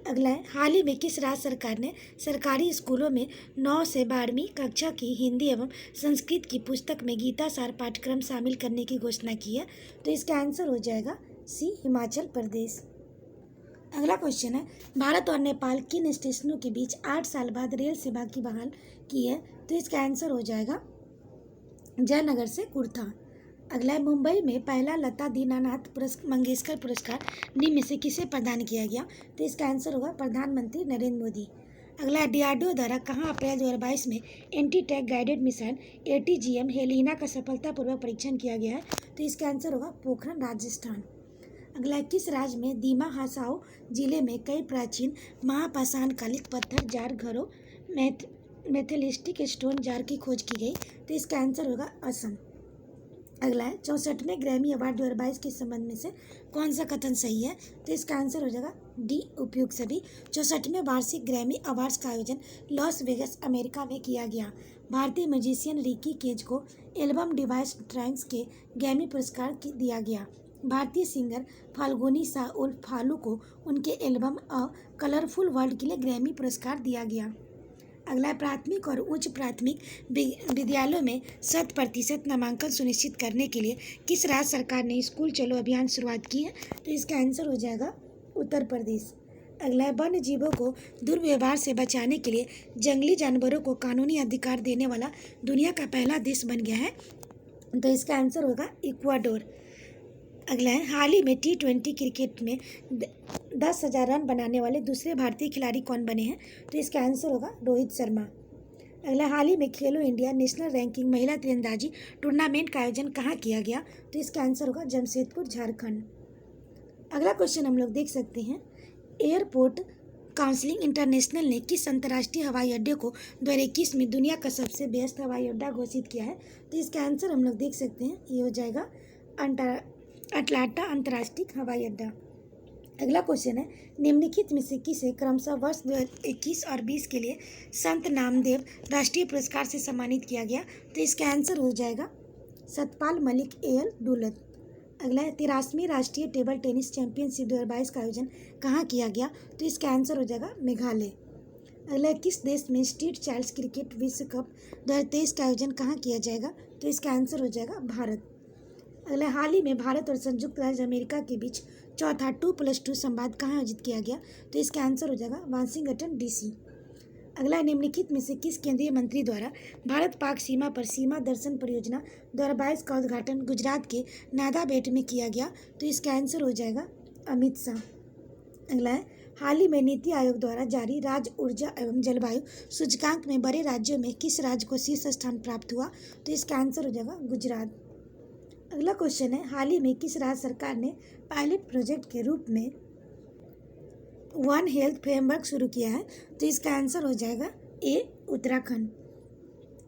अगला है हाल ही में किस राज्य सरकार ने सरकारी स्कूलों में 9 से 12वीं कक्षा की हिंदी एवं संस्कृत की पुस्तक में गीता सार पाठ्यक्रम शामिल करने की घोषणा की है? तो इसका आंसर हो जाएगा सी, हिमाचल प्रदेश। अगला क्वेश्चन है भारत और नेपाल किन स्टेशनों के बीच 8 साल बाद रेल सेवा की बहाल की है? तो इसका आंसर हो जाएगा जयनगर से कुर्था। अगला है मुंबई में पहला लता दीनानाथ मंगेशकर पुरस्कार निम्न में से किसे प्रदान किया गया? तो इसका आंसर होगा प्रधानमंत्री नरेंद्र मोदी। अगला है DRDO द्वारा कहाँ अप्रैल 2022 में anti tank guided missile ATGM Helina का सफलतापूर्वक परीक्षण किया गया है? तो इसका आंसर होगा पोखरण राजस्थान। अगला है किस राज्य में दीमा हासाओ जिले में कई प्राचीन महापाषाणकालिक पत्थर जार घरों मेथेलिस्टिक स्टोन जार की खोज की गई? तो इसका आंसर होगा असम। अगला है 64वें ग्रैमी अवार्ड 2022 के संबंध में से कौन सा कथन सही है? तो इसका आंसर हो जाएगा डी, उपयुक्त सभी। 64वें वार्षिक ग्रैमी अवार्ड्स का आयोजन लॉस वेगस अमेरिका में किया गया। भारतीय म्यूजिशियन रिकी केज को एल्बम डिवाइस ट्रांस के ग्रैमी पुरस्कार दिया गया। भारतीय सिंगर फाल्गुनी सा उर्फ फालू को उनके एल्बम अ कलरफुल वर्ल्ड के लिए ग्रैमी पुरस्कार दिया गया। अगला है प्राथमिक और उच्च प्राथमिक विद्यालयों में 100% नामांकन सुनिश्चित करने के लिए किस राज्य सरकार ने स्कूल चलो अभियान शुरुआत की है? तो इसका आंसर हो जाएगा उत्तर प्रदेश। अगला है वन्य जीवों को दुर्व्यवहार से बचाने के लिए जंगली जानवरों को कानूनी अधिकार देने वाला दुनिया का पहला देश बन गया है, तो इसका आंसर होगा इक्वाडोर। अगला है हाल ही में T20 क्रिकेट में 10,000 रन बनाने वाले दूसरे भारतीय खिलाड़ी कौन बने हैं? तो इसका आंसर होगा रोहित शर्मा। अगला हाल ही में खेलो इंडिया नेशनल रैंकिंग महिला तीरंदाजी टूर्नामेंट का आयोजन कहाँ किया गया? तो इसका आंसर होगा जमशेदपुर, झारखंड। अगला क्वेश्चन हम लोग देख सकते हैं, एयरपोर्ट काउंसिल इंटरनेशनल ने किस अंतर्राष्ट्रीय हवाई अड्डे को 2021 में दुनिया का सबसे व्यस्त हवाई अड्डा घोषित किया है? तो इसका आंसर हम लोग देख सकते हैं, ये हो जाएगा अटलांटा अंतर्राष्ट्रीय हवाई अड्डा। अगला क्वेश्चन है, निम्नलिखित में से किसे क्रमशः वर्ष 2021 और 20 के लिए संत नामदेव राष्ट्रीय पुरस्कार से सम्मानित किया गया? तो इसका आंसर हो जाएगा सतपाल मलिक एल दुलत। अगला है 83वीं राष्ट्रीय टेबल टेनिस चैंपियनशिप 2022 का आयोजन कहाँ किया गया? तो इसका आंसर हो जाएगा मेघालय। अगला है किस देश में स्ट्रीट चाइल्ड्स क्रिकेट विश्व कप 2023 का आयोजन कहाँ किया जाएगा? तो इसका आंसर हो जाएगा भारत। अगला हाल ही में भारत और संयुक्त राज्य अमेरिका के बीच चौथा 2+2 संवाद कहाँ आयोजित किया गया? तो इसका आंसर हो जाएगा वाशिंगटन DC। अगला निम्नलिखित में से किस केंद्रीय मंत्री द्वारा भारत पाक सीमा पर सीमा दर्शन परियोजना 2022 का उद्घाटन गुजरात के नादाबेट में किया गया? तो इसका आंसर हो जाएगा अमित शाह। अगला है हाल ही में नीति आयोग द्वारा जारी राज्य ऊर्जा एवं जलवायु सूचकांक में बड़े राज्यों में किस राज्य को शीर्ष स्थान प्राप्त हुआ? तो इसका आंसर हो जाएगा गुजरात। अगला क्वेश्चन है, हाल ही में किस राज्य सरकार ने पायलट प्रोजेक्ट के रूप में वन हेल्थ फ्रेमवर्क शुरू किया है? तो इसका आंसर हो जाएगा ए उत्तराखंड।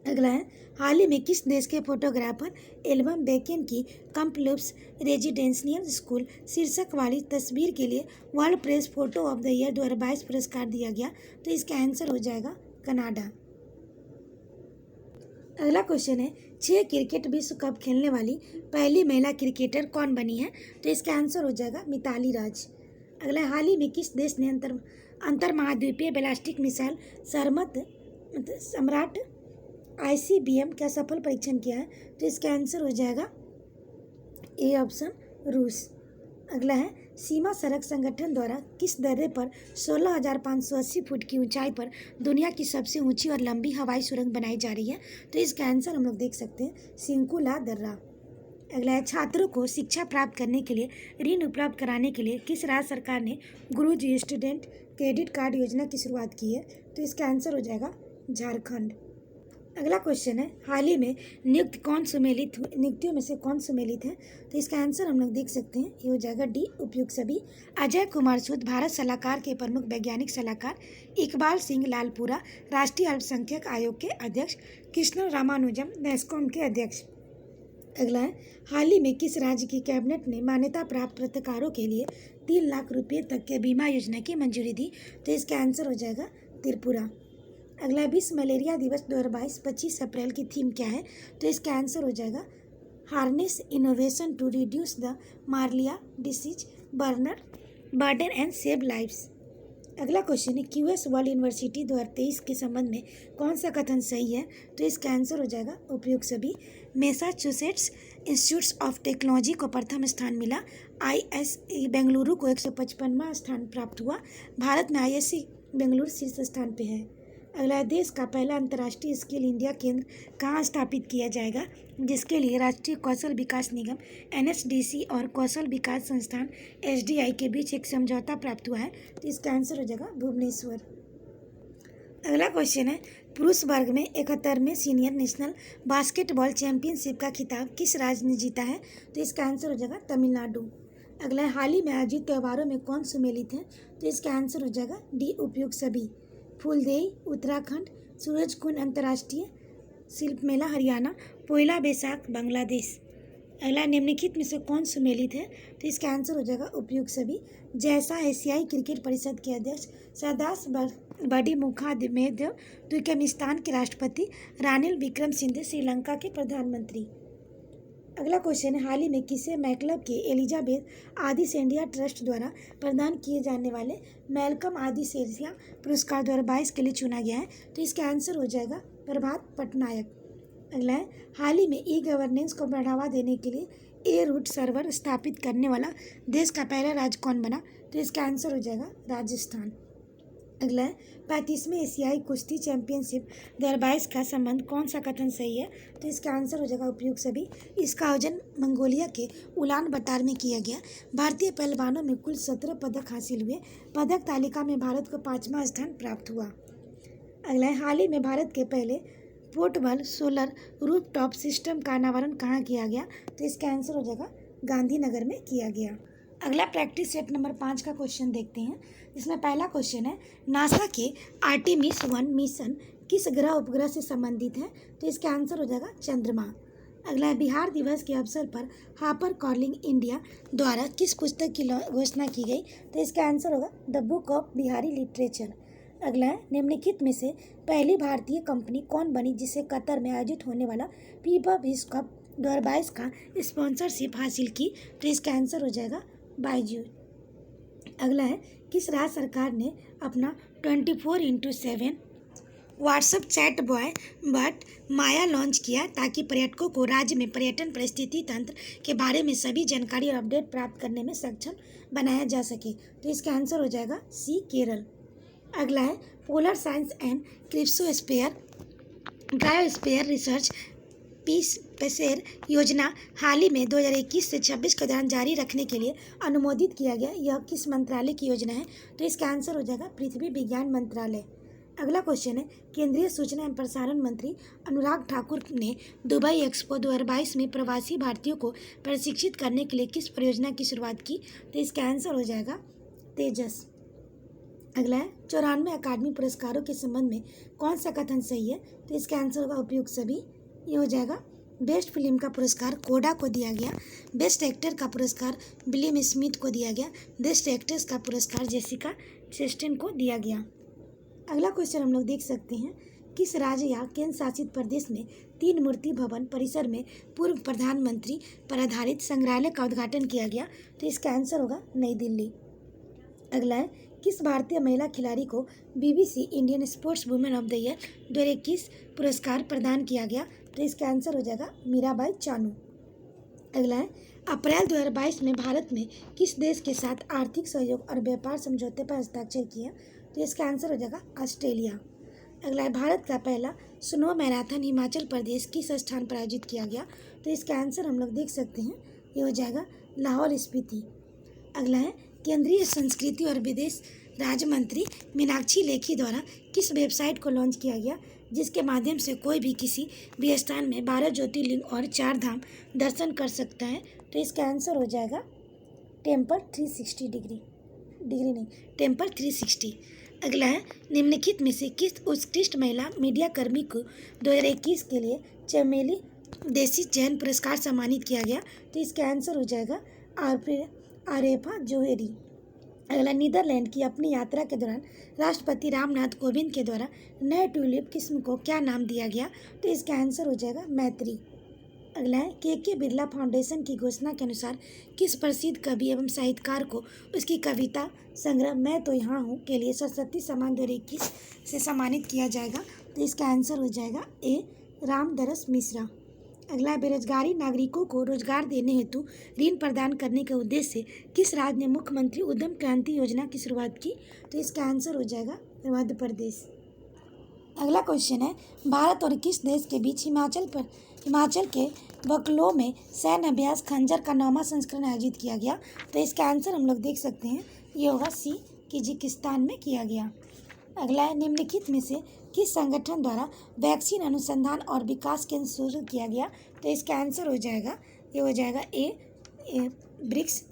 अगला है हाल ही में किस देश के फोटोग्राफर एल्बम बेकेन की कंपलुप्स रेजिडेंशियल स्कूल शीर्षक वाली तस्वीर के लिए world press photo of the year 2022 पुरस्कार दिया गया? तो इसका आंसर हो जाएगा कनाडा। अगला क्वेश्चन है, 6 क्रिकेट विश्व कप खेलने वाली पहली महिला क्रिकेटर कौन बनी है? तो इसका आंसर हो जाएगा मिताली राज। अगला हाल ही में किस देश ने अंतर महाद्वीपीय बैलिस्टिक मिसाइल सम्राट ICBM का सफल परीक्षण किया है? तो इसका आंसर हो जाएगा ए ऑप्शन रूस। अगला है सीमा सड़क संगठन द्वारा किस दर्रे पर 16,580 फुट की ऊंचाई पर दुनिया की सबसे ऊंची और लंबी हवाई सुरंग बनाई जा रही है? तो इसका आंसर हम लोग देख सकते हैं सिंकुला दर्रा। अगला है छात्रों को शिक्षा प्राप्त करने के लिए ऋण उपलब्ध कराने के लिए किस राज्य सरकार ने गुरुजी स्टूडेंट क्रेडिट कार्ड योजना की शुरुआत की है? तो इसका आंसर हो जाएगा झारखंड। अगला क्वेश्चन है, हाल ही में नियुक्तियों में से कौन सुमेलित है? तो इसका आंसर हम लोग देख सकते हैं, ये हो जाएगा डी उपयुक्त सभी। अजय कुमार सूद भारत सलाहकार के प्रमुख वैज्ञानिक सलाहकार, इकबाल सिंह लालपुरा राष्ट्रीय अल्पसंख्यक आयोग के अध्यक्ष, कृष्ण रामानुजम नेस्कॉम के अध्यक्ष। अगला है हाल ही में किस राज्य की कैबिनेट ने मान्यता प्राप्त पत्रकारों के लिए 3 लाख रुपये तक के बीमा योजना की मंजूरी दी? तो इसका आंसर हो जाएगा त्रिपुरा। अगला विश्व मलेरिया दिवस 2022 25 अप्रैल की थीम क्या है? तो इसका आंसर हो जाएगा harness innovation to reduce the malaria disease burden and save lives. अगला क्वेश्चन है, QS वर्ल्ड यूनिवर्सिटी 2023 के संबंध में कौन सा कथन सही है? तो इसका आंसर हो जाएगा उपयुक्त सभी। मैसाचुसेट्स इंस्टीट्यूट ऑफ टेक्नोलॉजी को प्रथम स्थान मिला। ISE बेंगलुरु को 155वां स्थान प्राप्त हुआ। भारत में ISE बेंगलुरु शीर्ष स्थान पे है। अगला देश का पहला अंतर्राष्ट्रीय स्किल इंडिया केंद्र कहाँ स्थापित किया जाएगा? जिसके लिए राष्ट्रीय कौशल विकास निगम NSDC और कौशल विकास संस्थान SDI के बीच एक समझौता प्राप्त हुआ है। तो इसका आंसर हो जाएगा भुवनेश्वर। अगला क्वेश्चन है, पुरुष वर्ग में 71वें सीनियर नेशनल बास्केटबॉल चैंपियनशिप का खिताब किस राज्य ने जीता है? तो इसका आंसर हो जाएगा तमिलनाडु। अगला हाल ही में आयोजित त्योहारों में कौन सुमेलित है? तो इसका आंसर हो जाएगा डी उपयुक्त सभी। फूलदेई उत्तराखंड, सूरजकुंड अंतर्राष्ट्रीय शिल्प मेला हरियाणा, पोइला बैसाख बांग्लादेश। अगला निम्नलिखित में से कौन सुमेलित है? तो इसका आंसर हो जाएगा उपयुक्त सभी। जैसा एशियाई क्रिकेट परिषद के अध्यक्ष सरदार बडी मुखामेदव, तुर्कमेनिस्तान के राष्ट्रपति रानिल विक्रमसिंघे, श्रीलंका के प्रधानमंत्री। अगला क्वेश्चन है, हाल ही में किसे मैकलब के एलिजाबेथ आदिस इंडिया ट्रस्ट द्वारा प्रदान किए जाने वाले मैल्कम आदिस एशिया पुरस्कार 2022 के लिए चुना गया है? तो इसका आंसर हो जाएगा प्रभात पटनायक। अगला है, हाल ही में ई गवर्नेंस को बढ़ावा देने के लिए ए रूट सर्वर स्थापित करने वाला देश का पहला राज्य कौन बना? तो इसका आंसर हो जाएगा राजस्थान। अगला है, 35वें एशियाई कुश्ती चैंपियनशिप 2022 का संबंध कौन सा कथन सही है? तो इसका आंसर हो जाएगा उपयुक्त सभी। इसका आयोजन मंगोलिया के उलान बटार में किया गया। भारतीय पहलवानों में कुल 17 पदक हासिल हुए। पदक तालिका में भारत को 5वां स्थान प्राप्त हुआ। अगला है, हाल ही में भारत के पहले पोर्टेबल सोलर रूफटॉप सिस्टम का अनावरण कहाँ किया गया? तो इसका आंसर हो जाएगा गांधीनगर में किया गया। अगला प्रैक्टिस सेट नंबर 5 का क्वेश्चन देखते हैं, जिसमें पहला क्वेश्चन है, नासा के आर्टेमिस 1 मिशन किस ग्रह उपग्रह से संबंधित है? तो इसका आंसर हो जाएगा चंद्रमा। अगला है, बिहार दिवस के अवसर पर हापर कॉलिंग इंडिया द्वारा किस पुस्तक की घोषणा की गई? तो इसका आंसर होगा the book of Bihari literature. अगला है, निम्नलिखित में से पहली भारतीय कंपनी कौन बनी जिसे कतर में आयोजित होने वाला फीफा विश्व कप 2022 का स्पॉन्सरशिप हासिल की? तो इसका आंसर हो जाएगा बायजू। अगला है, किस राज्य सरकार ने अपना 24/7 व्हाट्सएप चैट बॉट माया लॉन्च किया ताकि पर्यटकों को राज्य में पर्यटन परिस्थिति तंत्र के बारे में सभी जानकारी और अपडेट प्राप्त करने में सक्षम बनाया जा सके? तो इसका आंसर हो जाएगा सी, केरल। अगला है, पोलर साइंस एंड क्रिप्सोस्फेयर ड्रायोस्फेयर रिसर्च पीसेर योजना हाल ही में 2021 से 26 के दौरान जारी रखने के लिए अनुमोदित किया गया। यह किस मंत्रालय की योजना है? तो इसका आंसर हो जाएगा पृथ्वी विज्ञान मंत्रालय। अगला क्वेश्चन है, केंद्रीय सूचना एवं प्रसारण मंत्री अनुराग ठाकुर ने दुबई एक्सपो 2022 में प्रवासी भारतीयों को प्रशिक्षित करने के लिए किस परियोजना की शुरुआत की? तो इसका आंसर हो जाएगा तेजस। अगला है, 94 अकादमी पुरस्कारों के संबंध में कौन सा कथन सही है? तो इसका आंसर होगा उपयुक्त सभी। ये हो जाएगा, बेस्ट फिल्म का पुरस्कार कोडा को दिया गया, बेस्ट एक्टर का पुरस्कार विलियम स्मिथ को दिया गया, बेस्ट एक्ट्रेस का पुरस्कार जेसिका चेस्टेन को दिया गया। अगला क्वेश्चन हम लोग देख सकते हैं, किस राज्य या केंद्र शासित प्रदेश में 3 मूर्ति भवन परिसर में पूर्व प्रधानमंत्री पर आधारित संग्रहालय का उद्घाटन किया गया? तो इसका आंसर होगा नई दिल्ली। अगला है, किस भारतीय महिला खिलाड़ी को BBC Indian sports women of the year 2021 पुरस्कार प्रदान किया गया? तो इसका आंसर हो जाएगा मीराबाई चानू। अगला है, अप्रैल 2022 में भारत में किस देश के साथ आर्थिक सहयोग और व्यापार समझौते पर हस्ताक्षर किया? तो इसका आंसर हो जाएगा ऑस्ट्रेलिया। अगला है, भारत का पहला स्नो मैराथन हिमाचल प्रदेश किस स्थान पर आयोजित किया गया? तो इसका आंसर हम लोग देख सकते हैं, ये हो जाएगा लाहौल स्पीति। अगला है, केंद्रीय संस्कृति और विदेश राज्य मंत्री मीनाक्षी लेखी द्वारा किस वेबसाइट को लॉन्च किया गया जिसके माध्यम से कोई भी किसी भी स्थान में 12 ज्योतिर्लिंग और 4 धाम दर्शन कर सकता है? तो इसका आंसर हो जाएगा टेम्पल 360। अगला है, निम्नलिखित में से किस उत्कृष्ट महिला मीडिया कर्मी को 2021 के लिए चमेली देसी जैन पुरस्कार सम्मानित किया गया? तो इसका आंसर हो जाएगा आरेफा जोहरी। अगला, नीदरलैंड की अपनी यात्रा के दौरान राष्ट्रपति रामनाथ कोविंद के द्वारा नए ट्यूलिप किस्म को क्या नाम दिया गया? तो इसका आंसर हो जाएगा मैत्री। अगला है, के बिरला फाउंडेशन की घोषणा के अनुसार किस प्रसिद्ध कवि एवं साहित्यकार को उसकी कविता संग्रह मैं तो यहाँ हूँ के लिए सरस्वती सम्मान 2021 से सम्मानित किया जाएगा? तो इसका आंसर हो जाएगा ए, रामदरस मिश्रा। अगला, बेरोजगारी नागरिकों को रोजगार देने हेतु ऋण प्रदान करने के उद्देश्य से किस राज्य ने मुख्यमंत्री उद्यम क्रांति योजना की शुरुआत की? तो इसका आंसर हो जाएगा मध्य प्रदेश। अगला क्वेश्चन है, भारत और किस देश के बीच हिमाचल के बकलो में सैन्य अभ्यास खंजर का 9वां संस्करण आयोजित किया गया? तो इसका आंसर हम लोग देख सकते हैं, ये होगा सी, किर्गिस्तान में किया गया। अगला है, निम्नलिखित में से किस संगठन द्वारा वैक्सीन अनुसंधान और विकास केंद्र शुरू किया गया? तो इसका आंसर हो जाएगा, ये हो जाएगा ए ब्रिक्स।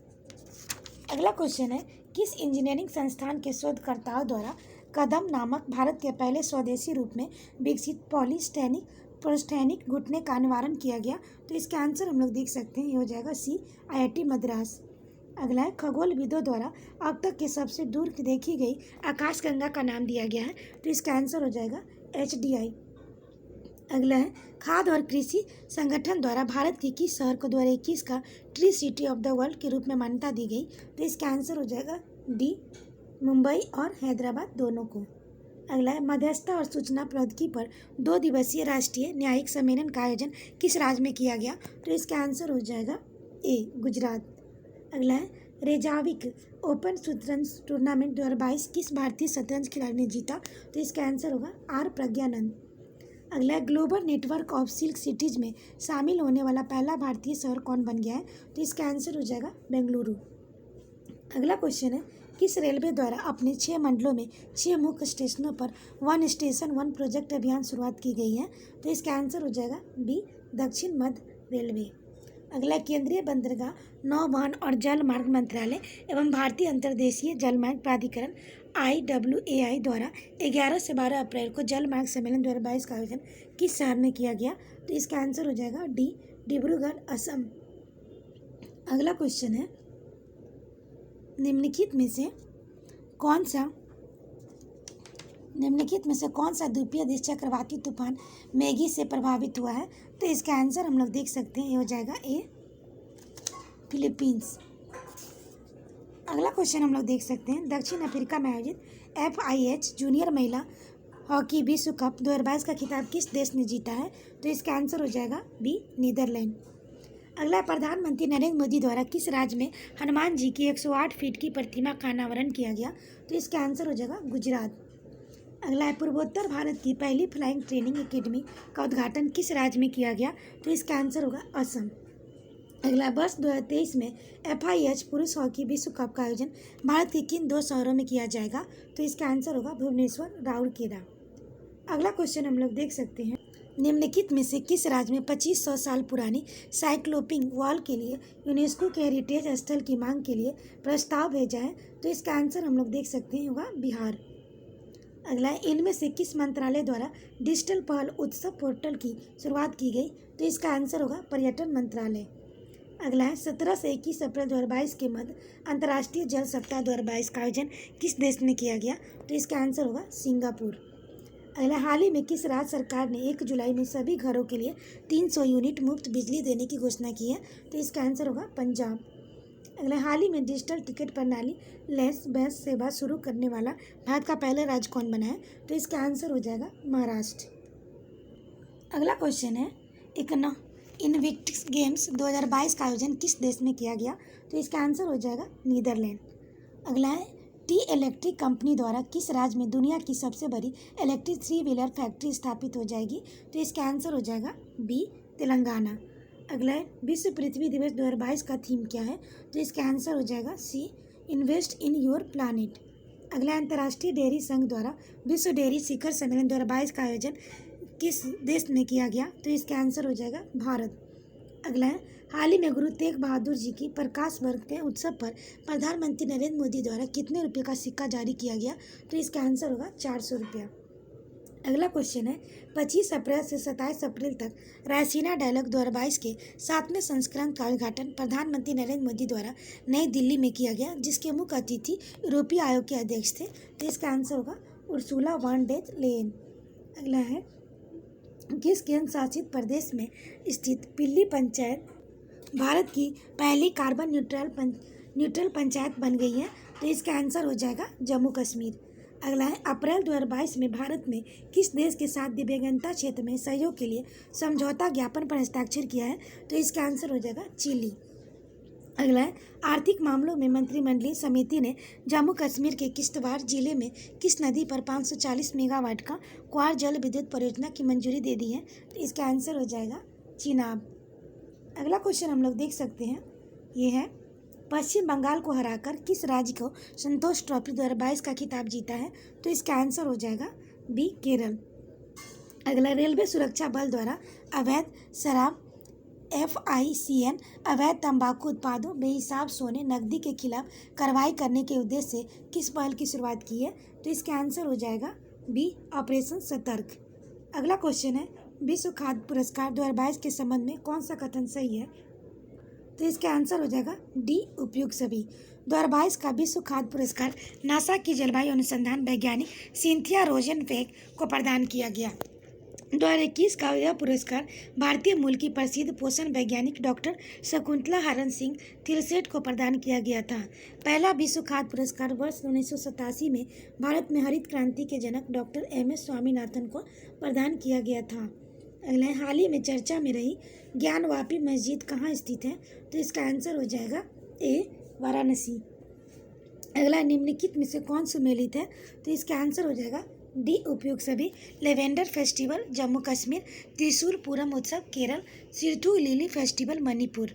अगला क्वेश्चन है, किस इंजीनियरिंग संस्थान के शोधकर्ताओं द्वारा कदम नामक भारत के पहले स्वदेशी रूप में विकसित पॉलीस्टैनिक घुटने का निवारण किया गया? तो इसका आंसर हम लोग देख सकते हैं, ये हो जाएगा सी, IIT मद्रास। अगला है, खगोलविदों द्वारा अब तक के सबसे दूर देखी गई आकाशगंगा का नाम दिया गया है? तो इसका आंसर हो जाएगा HDI। अगला है खाद्य और कृषि संगठन द्वारा भारत के किस शहर को 2021 का tree city of the world के रूप में मान्यता दी गई? तो इसका आंसर हो जाएगा डी, मुंबई और हैदराबाद दोनों को। अगला है मध्यस्थता और सूचना प्रौद्योगिकी पर 2 दिवसीय राष्ट्रीय न्यायिक सम्मेलन का आयोजन किस राज्य में किया गया? तो इसका आंसर हो जाएगा ए, गुजरात। अगला है रेजाविक ओपन शतरंज टूर्नामेंट 2022 किस भारतीय शतरंज खिलाड़ी ने जीता? तो इसका आंसर होगा आर प्रज्ञानंद। अगला है global network of silk cities में शामिल होने वाला पहला भारतीय शहर कौन बन गया है? तो इसका आंसर हो जाएगा बेंगलुरु। अगला क्वेश्चन है किस रेलवे द्वारा अपने 6 मंडलों में 6 मुख्य स्टेशनों पर 1 स्टेशन 1 प्रोजेक्ट अभियान शुरुआत की गई है? तो इसका आंसर हो जाएगा बी, दक्षिण मध्य रेलवे। अगला केंद्रीय बंदरगाह नौवहन और जल मार्ग मंत्रालय एवं भारतीय अंतर्देशीय जलमार्ग प्राधिकरण IWAI द्वारा 11 से 12 अप्रैल को जल मार्ग सम्मेलन 2022 का आयोजन किस शहर में किया गया? तो इसका आंसर हो जाएगा डी, डिब्रूगढ़, असम। अगला क्वेश्चन है निम्नलिखित में से कौन सा द्वीपीय देश चक्रवाती तूफान मैगी से प्रभावित हुआ है? तो इसका आंसर हम लोग देख सकते हैं, ये हो जाएगा ए, फिलीपींस। अगला क्वेश्चन हम लोग देख सकते हैं दक्षिण अफ्रीका में आयोजित FIH जूनियर महिला हॉकी विश्व कप 2022 का खिताब किस देश ने जीता है? तो इसका आंसर हो जाएगा बी, नीदरलैंड। अगला प्रधानमंत्री नरेंद्र मोदी द्वारा किस राज्य में हनुमान जी की 108 फीट की प्रतिमा का अनावरण किया गया? तो इसका आंसर हो जाएगा गुजरात। अगला है पूर्वोत्तर भारत की पहली फ्लाइंग ट्रेनिंग एकेडमी का उद्घाटन किस राज्य में किया गया? तो इसका आंसर होगा असम। अगला वर्ष 2023 में FIH पुरुष हॉकी विश्व कप का आयोजन भारत के किन 2 शहरों में किया जाएगा? तो इसका आंसर होगा भुवनेश्वर, राउरकेला। अगला क्वेश्चन हम लोग देख सकते हैं निम्नलिखित में से किस राज्य में 2500 साल पुरानी साइक्लोपिंग वॉल के लिए यूनेस्को के हेरिटेज स्थल की मांग के लिए प्रस्ताव भेजा है? तो इसका आंसर हम लोग देख सकते हैं होगा बिहार। अगला है इनमें से किस मंत्रालय द्वारा डिजिटल पहल उत्सव पोर्टल की शुरुआत की गई? तो इसका आंसर होगा पर्यटन मंत्रालय। अगला है 17 से 21 अप्रैल 2022 के मध्य अंतर्राष्ट्रीय जल सप्ताह 2022 का आयोजन किस देश में किया गया? तो इसका आंसर होगा सिंगापुर। अगला हाल ही में किस राज्य सरकार ने 1 जुलाई में सभी घरों के लिए 300 यूनिट मुफ्त बिजली देने की घोषणा की है? तो इसका आंसर होगा पंजाब। अगला हाल ही में डिजिटल टिकट प्रणाली लेस बस सेवा शुरू करने वाला भारत का पहला राज्य कौन बना है? तो इसका आंसर हो जाएगा महाराष्ट्र। अगला क्वेश्चन है इनविक्टिक्स गेम्स 2022 का आयोजन किस देश में किया गया? तो इसका आंसर हो जाएगा नीदरलैंड। अगला है टी इलेक्ट्रिक कंपनी द्वारा किस राज्य में दुनिया की सबसे बड़ी इलेक्ट्रिक 3 व्हीलर फैक्ट्री स्थापित हो जाएगी? तो इसका आंसर हो जाएगा बी, तेलंगाना। अगला है विश्व पृथ्वी दिवस 2022 का थीम क्या है? तो इसका आंसर हो जाएगा सी, इन्वेस्ट इन योर प्लानिट। अगला अंतर्राष्ट्रीय डेयरी संघ द्वारा विश्व डेयरी शिखर सम्मेलन 2022 का आयोजन किस देश में किया गया? तो इसका आंसर हो जाएगा भारत। अगला है हाल ही में गुरु तेग बहादुर जी की प्रकाश पर्व के उत्सव पर प्रधानमंत्री नरेंद्र मोदी द्वारा कितने रुपये का सिक्का जारी किया गया? तो इसका आंसर होगा 400 रुपया। अगला क्वेश्चन है 25 अप्रैल से 27 अप्रैल तक रायसीना डायलॉग 2022 के 7वें संस्करण का उद्घाटन प्रधानमंत्री नरेंद्र मोदी द्वारा नई दिल्ली में किया गया, जिसके मुख्य अतिथि यूरोपीय आयोग के अध्यक्ष थे। तो इसका आंसर होगा उर्सुला वॉन डेर लेयन। अगला है किस केंद्र शासित प्रदेश में स्थित पिल्ली पंचायत भारत की पहली कार्बन न्यूट्रल पंचायत बन गई है? तो इसका आंसर हो जाएगा जम्मू कश्मीर। अगला है अप्रैल 2022 में भारत में किस देश के साथ दिव्यांगता क्षेत्र में सहयोग के लिए समझौता ज्ञापन पर हस्ताक्षर किया है? तो इसका आंसर हो जाएगा चिली। अगला है आर्थिक मामलों में मंत्रिमंडलीय समिति ने जम्मू कश्मीर के किश्तवाड़ जिले में किस नदी पर 540 मेगावाट का क्वार जल विद्युत परियोजना की मंजूरी दे दी है? तो इसका आंसर हो जाएगा चिनाब। अगला क्वेश्चन हम लोग देख सकते हैं, ये है पश्चिम बंगाल को हराकर किस राज्य को संतोष ट्रॉफी 2022 का खिताब जीता है? तो इसका आंसर हो जाएगा बी, केरल। अगला रेलवे सुरक्षा बल द्वारा अवैध शराब FICN अवैध तंबाकू उत्पादों बेहिसाब सोने नकदी के खिलाफ कार्रवाई करने के उद्देश्य से किस पहल की शुरुआत की है? तो इसका आंसर हो जाएगा बी, ऑपरेशन सतर्क। अगला क्वेश्चन है विश्व खाद्य पुरस्कार 2022 के संबंध में कौन सा कथन सही है? तो इसका आंसर हो जाएगा डी, उपयुक्त सभी। 2022 का विश्व खाद्य पुरस्कार नासा की जलवायु अनुसंधान वैज्ञानिक सिंथिया रोजेनबेक को प्रदान किया गया। 2021 का यह पुरस्कार भारतीय मूल की प्रसिद्ध पोषण वैज्ञानिक डॉक्टर शकुंतला हरण सिंह थिरसेट को प्रदान किया गया था। पहला विश्व खाद्य पुरस्कार वर्ष 1987 में भारत में हरित क्रांति के जनक डॉक्टर MS स्वामीनाथन को प्रदान किया गया था। अगला है, हाल ही में चर्चा में रही ज्ञानवापी मस्जिद कहाँ स्थित है? तो इसका आंसर हो जाएगा ए, वाराणसी। अगला, निम्नलिखित में से कौन सुमेलित है? तो इसका आंसर हो जाएगा डी, उपयुक्त सभी। लेवेंडर फेस्टिवल जम्मू कश्मीर, त्रिशूल पूरम उत्सव केरल, सिरथू लिली फेस्टिवल मणिपुर।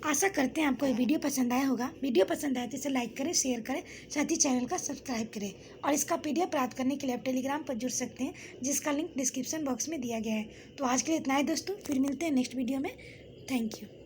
आशा करते हैं आपको ये वीडियो पसंद आया होगा। वीडियो पसंद आए तो इसे लाइक करें, शेयर करें, साथ ही चैनल का सब्सक्राइब करें। और इसका PDF प्राप्त करने के लिए आप टेलीग्राम पर जुड़ सकते हैं, जिसका लिंक डिस्क्रिप्शन बॉक्स में दिया गया है। तो आज के लिए इतना ही दोस्तों, फिर मिलते हैं नेक्स्ट वीडियो में। Thank you.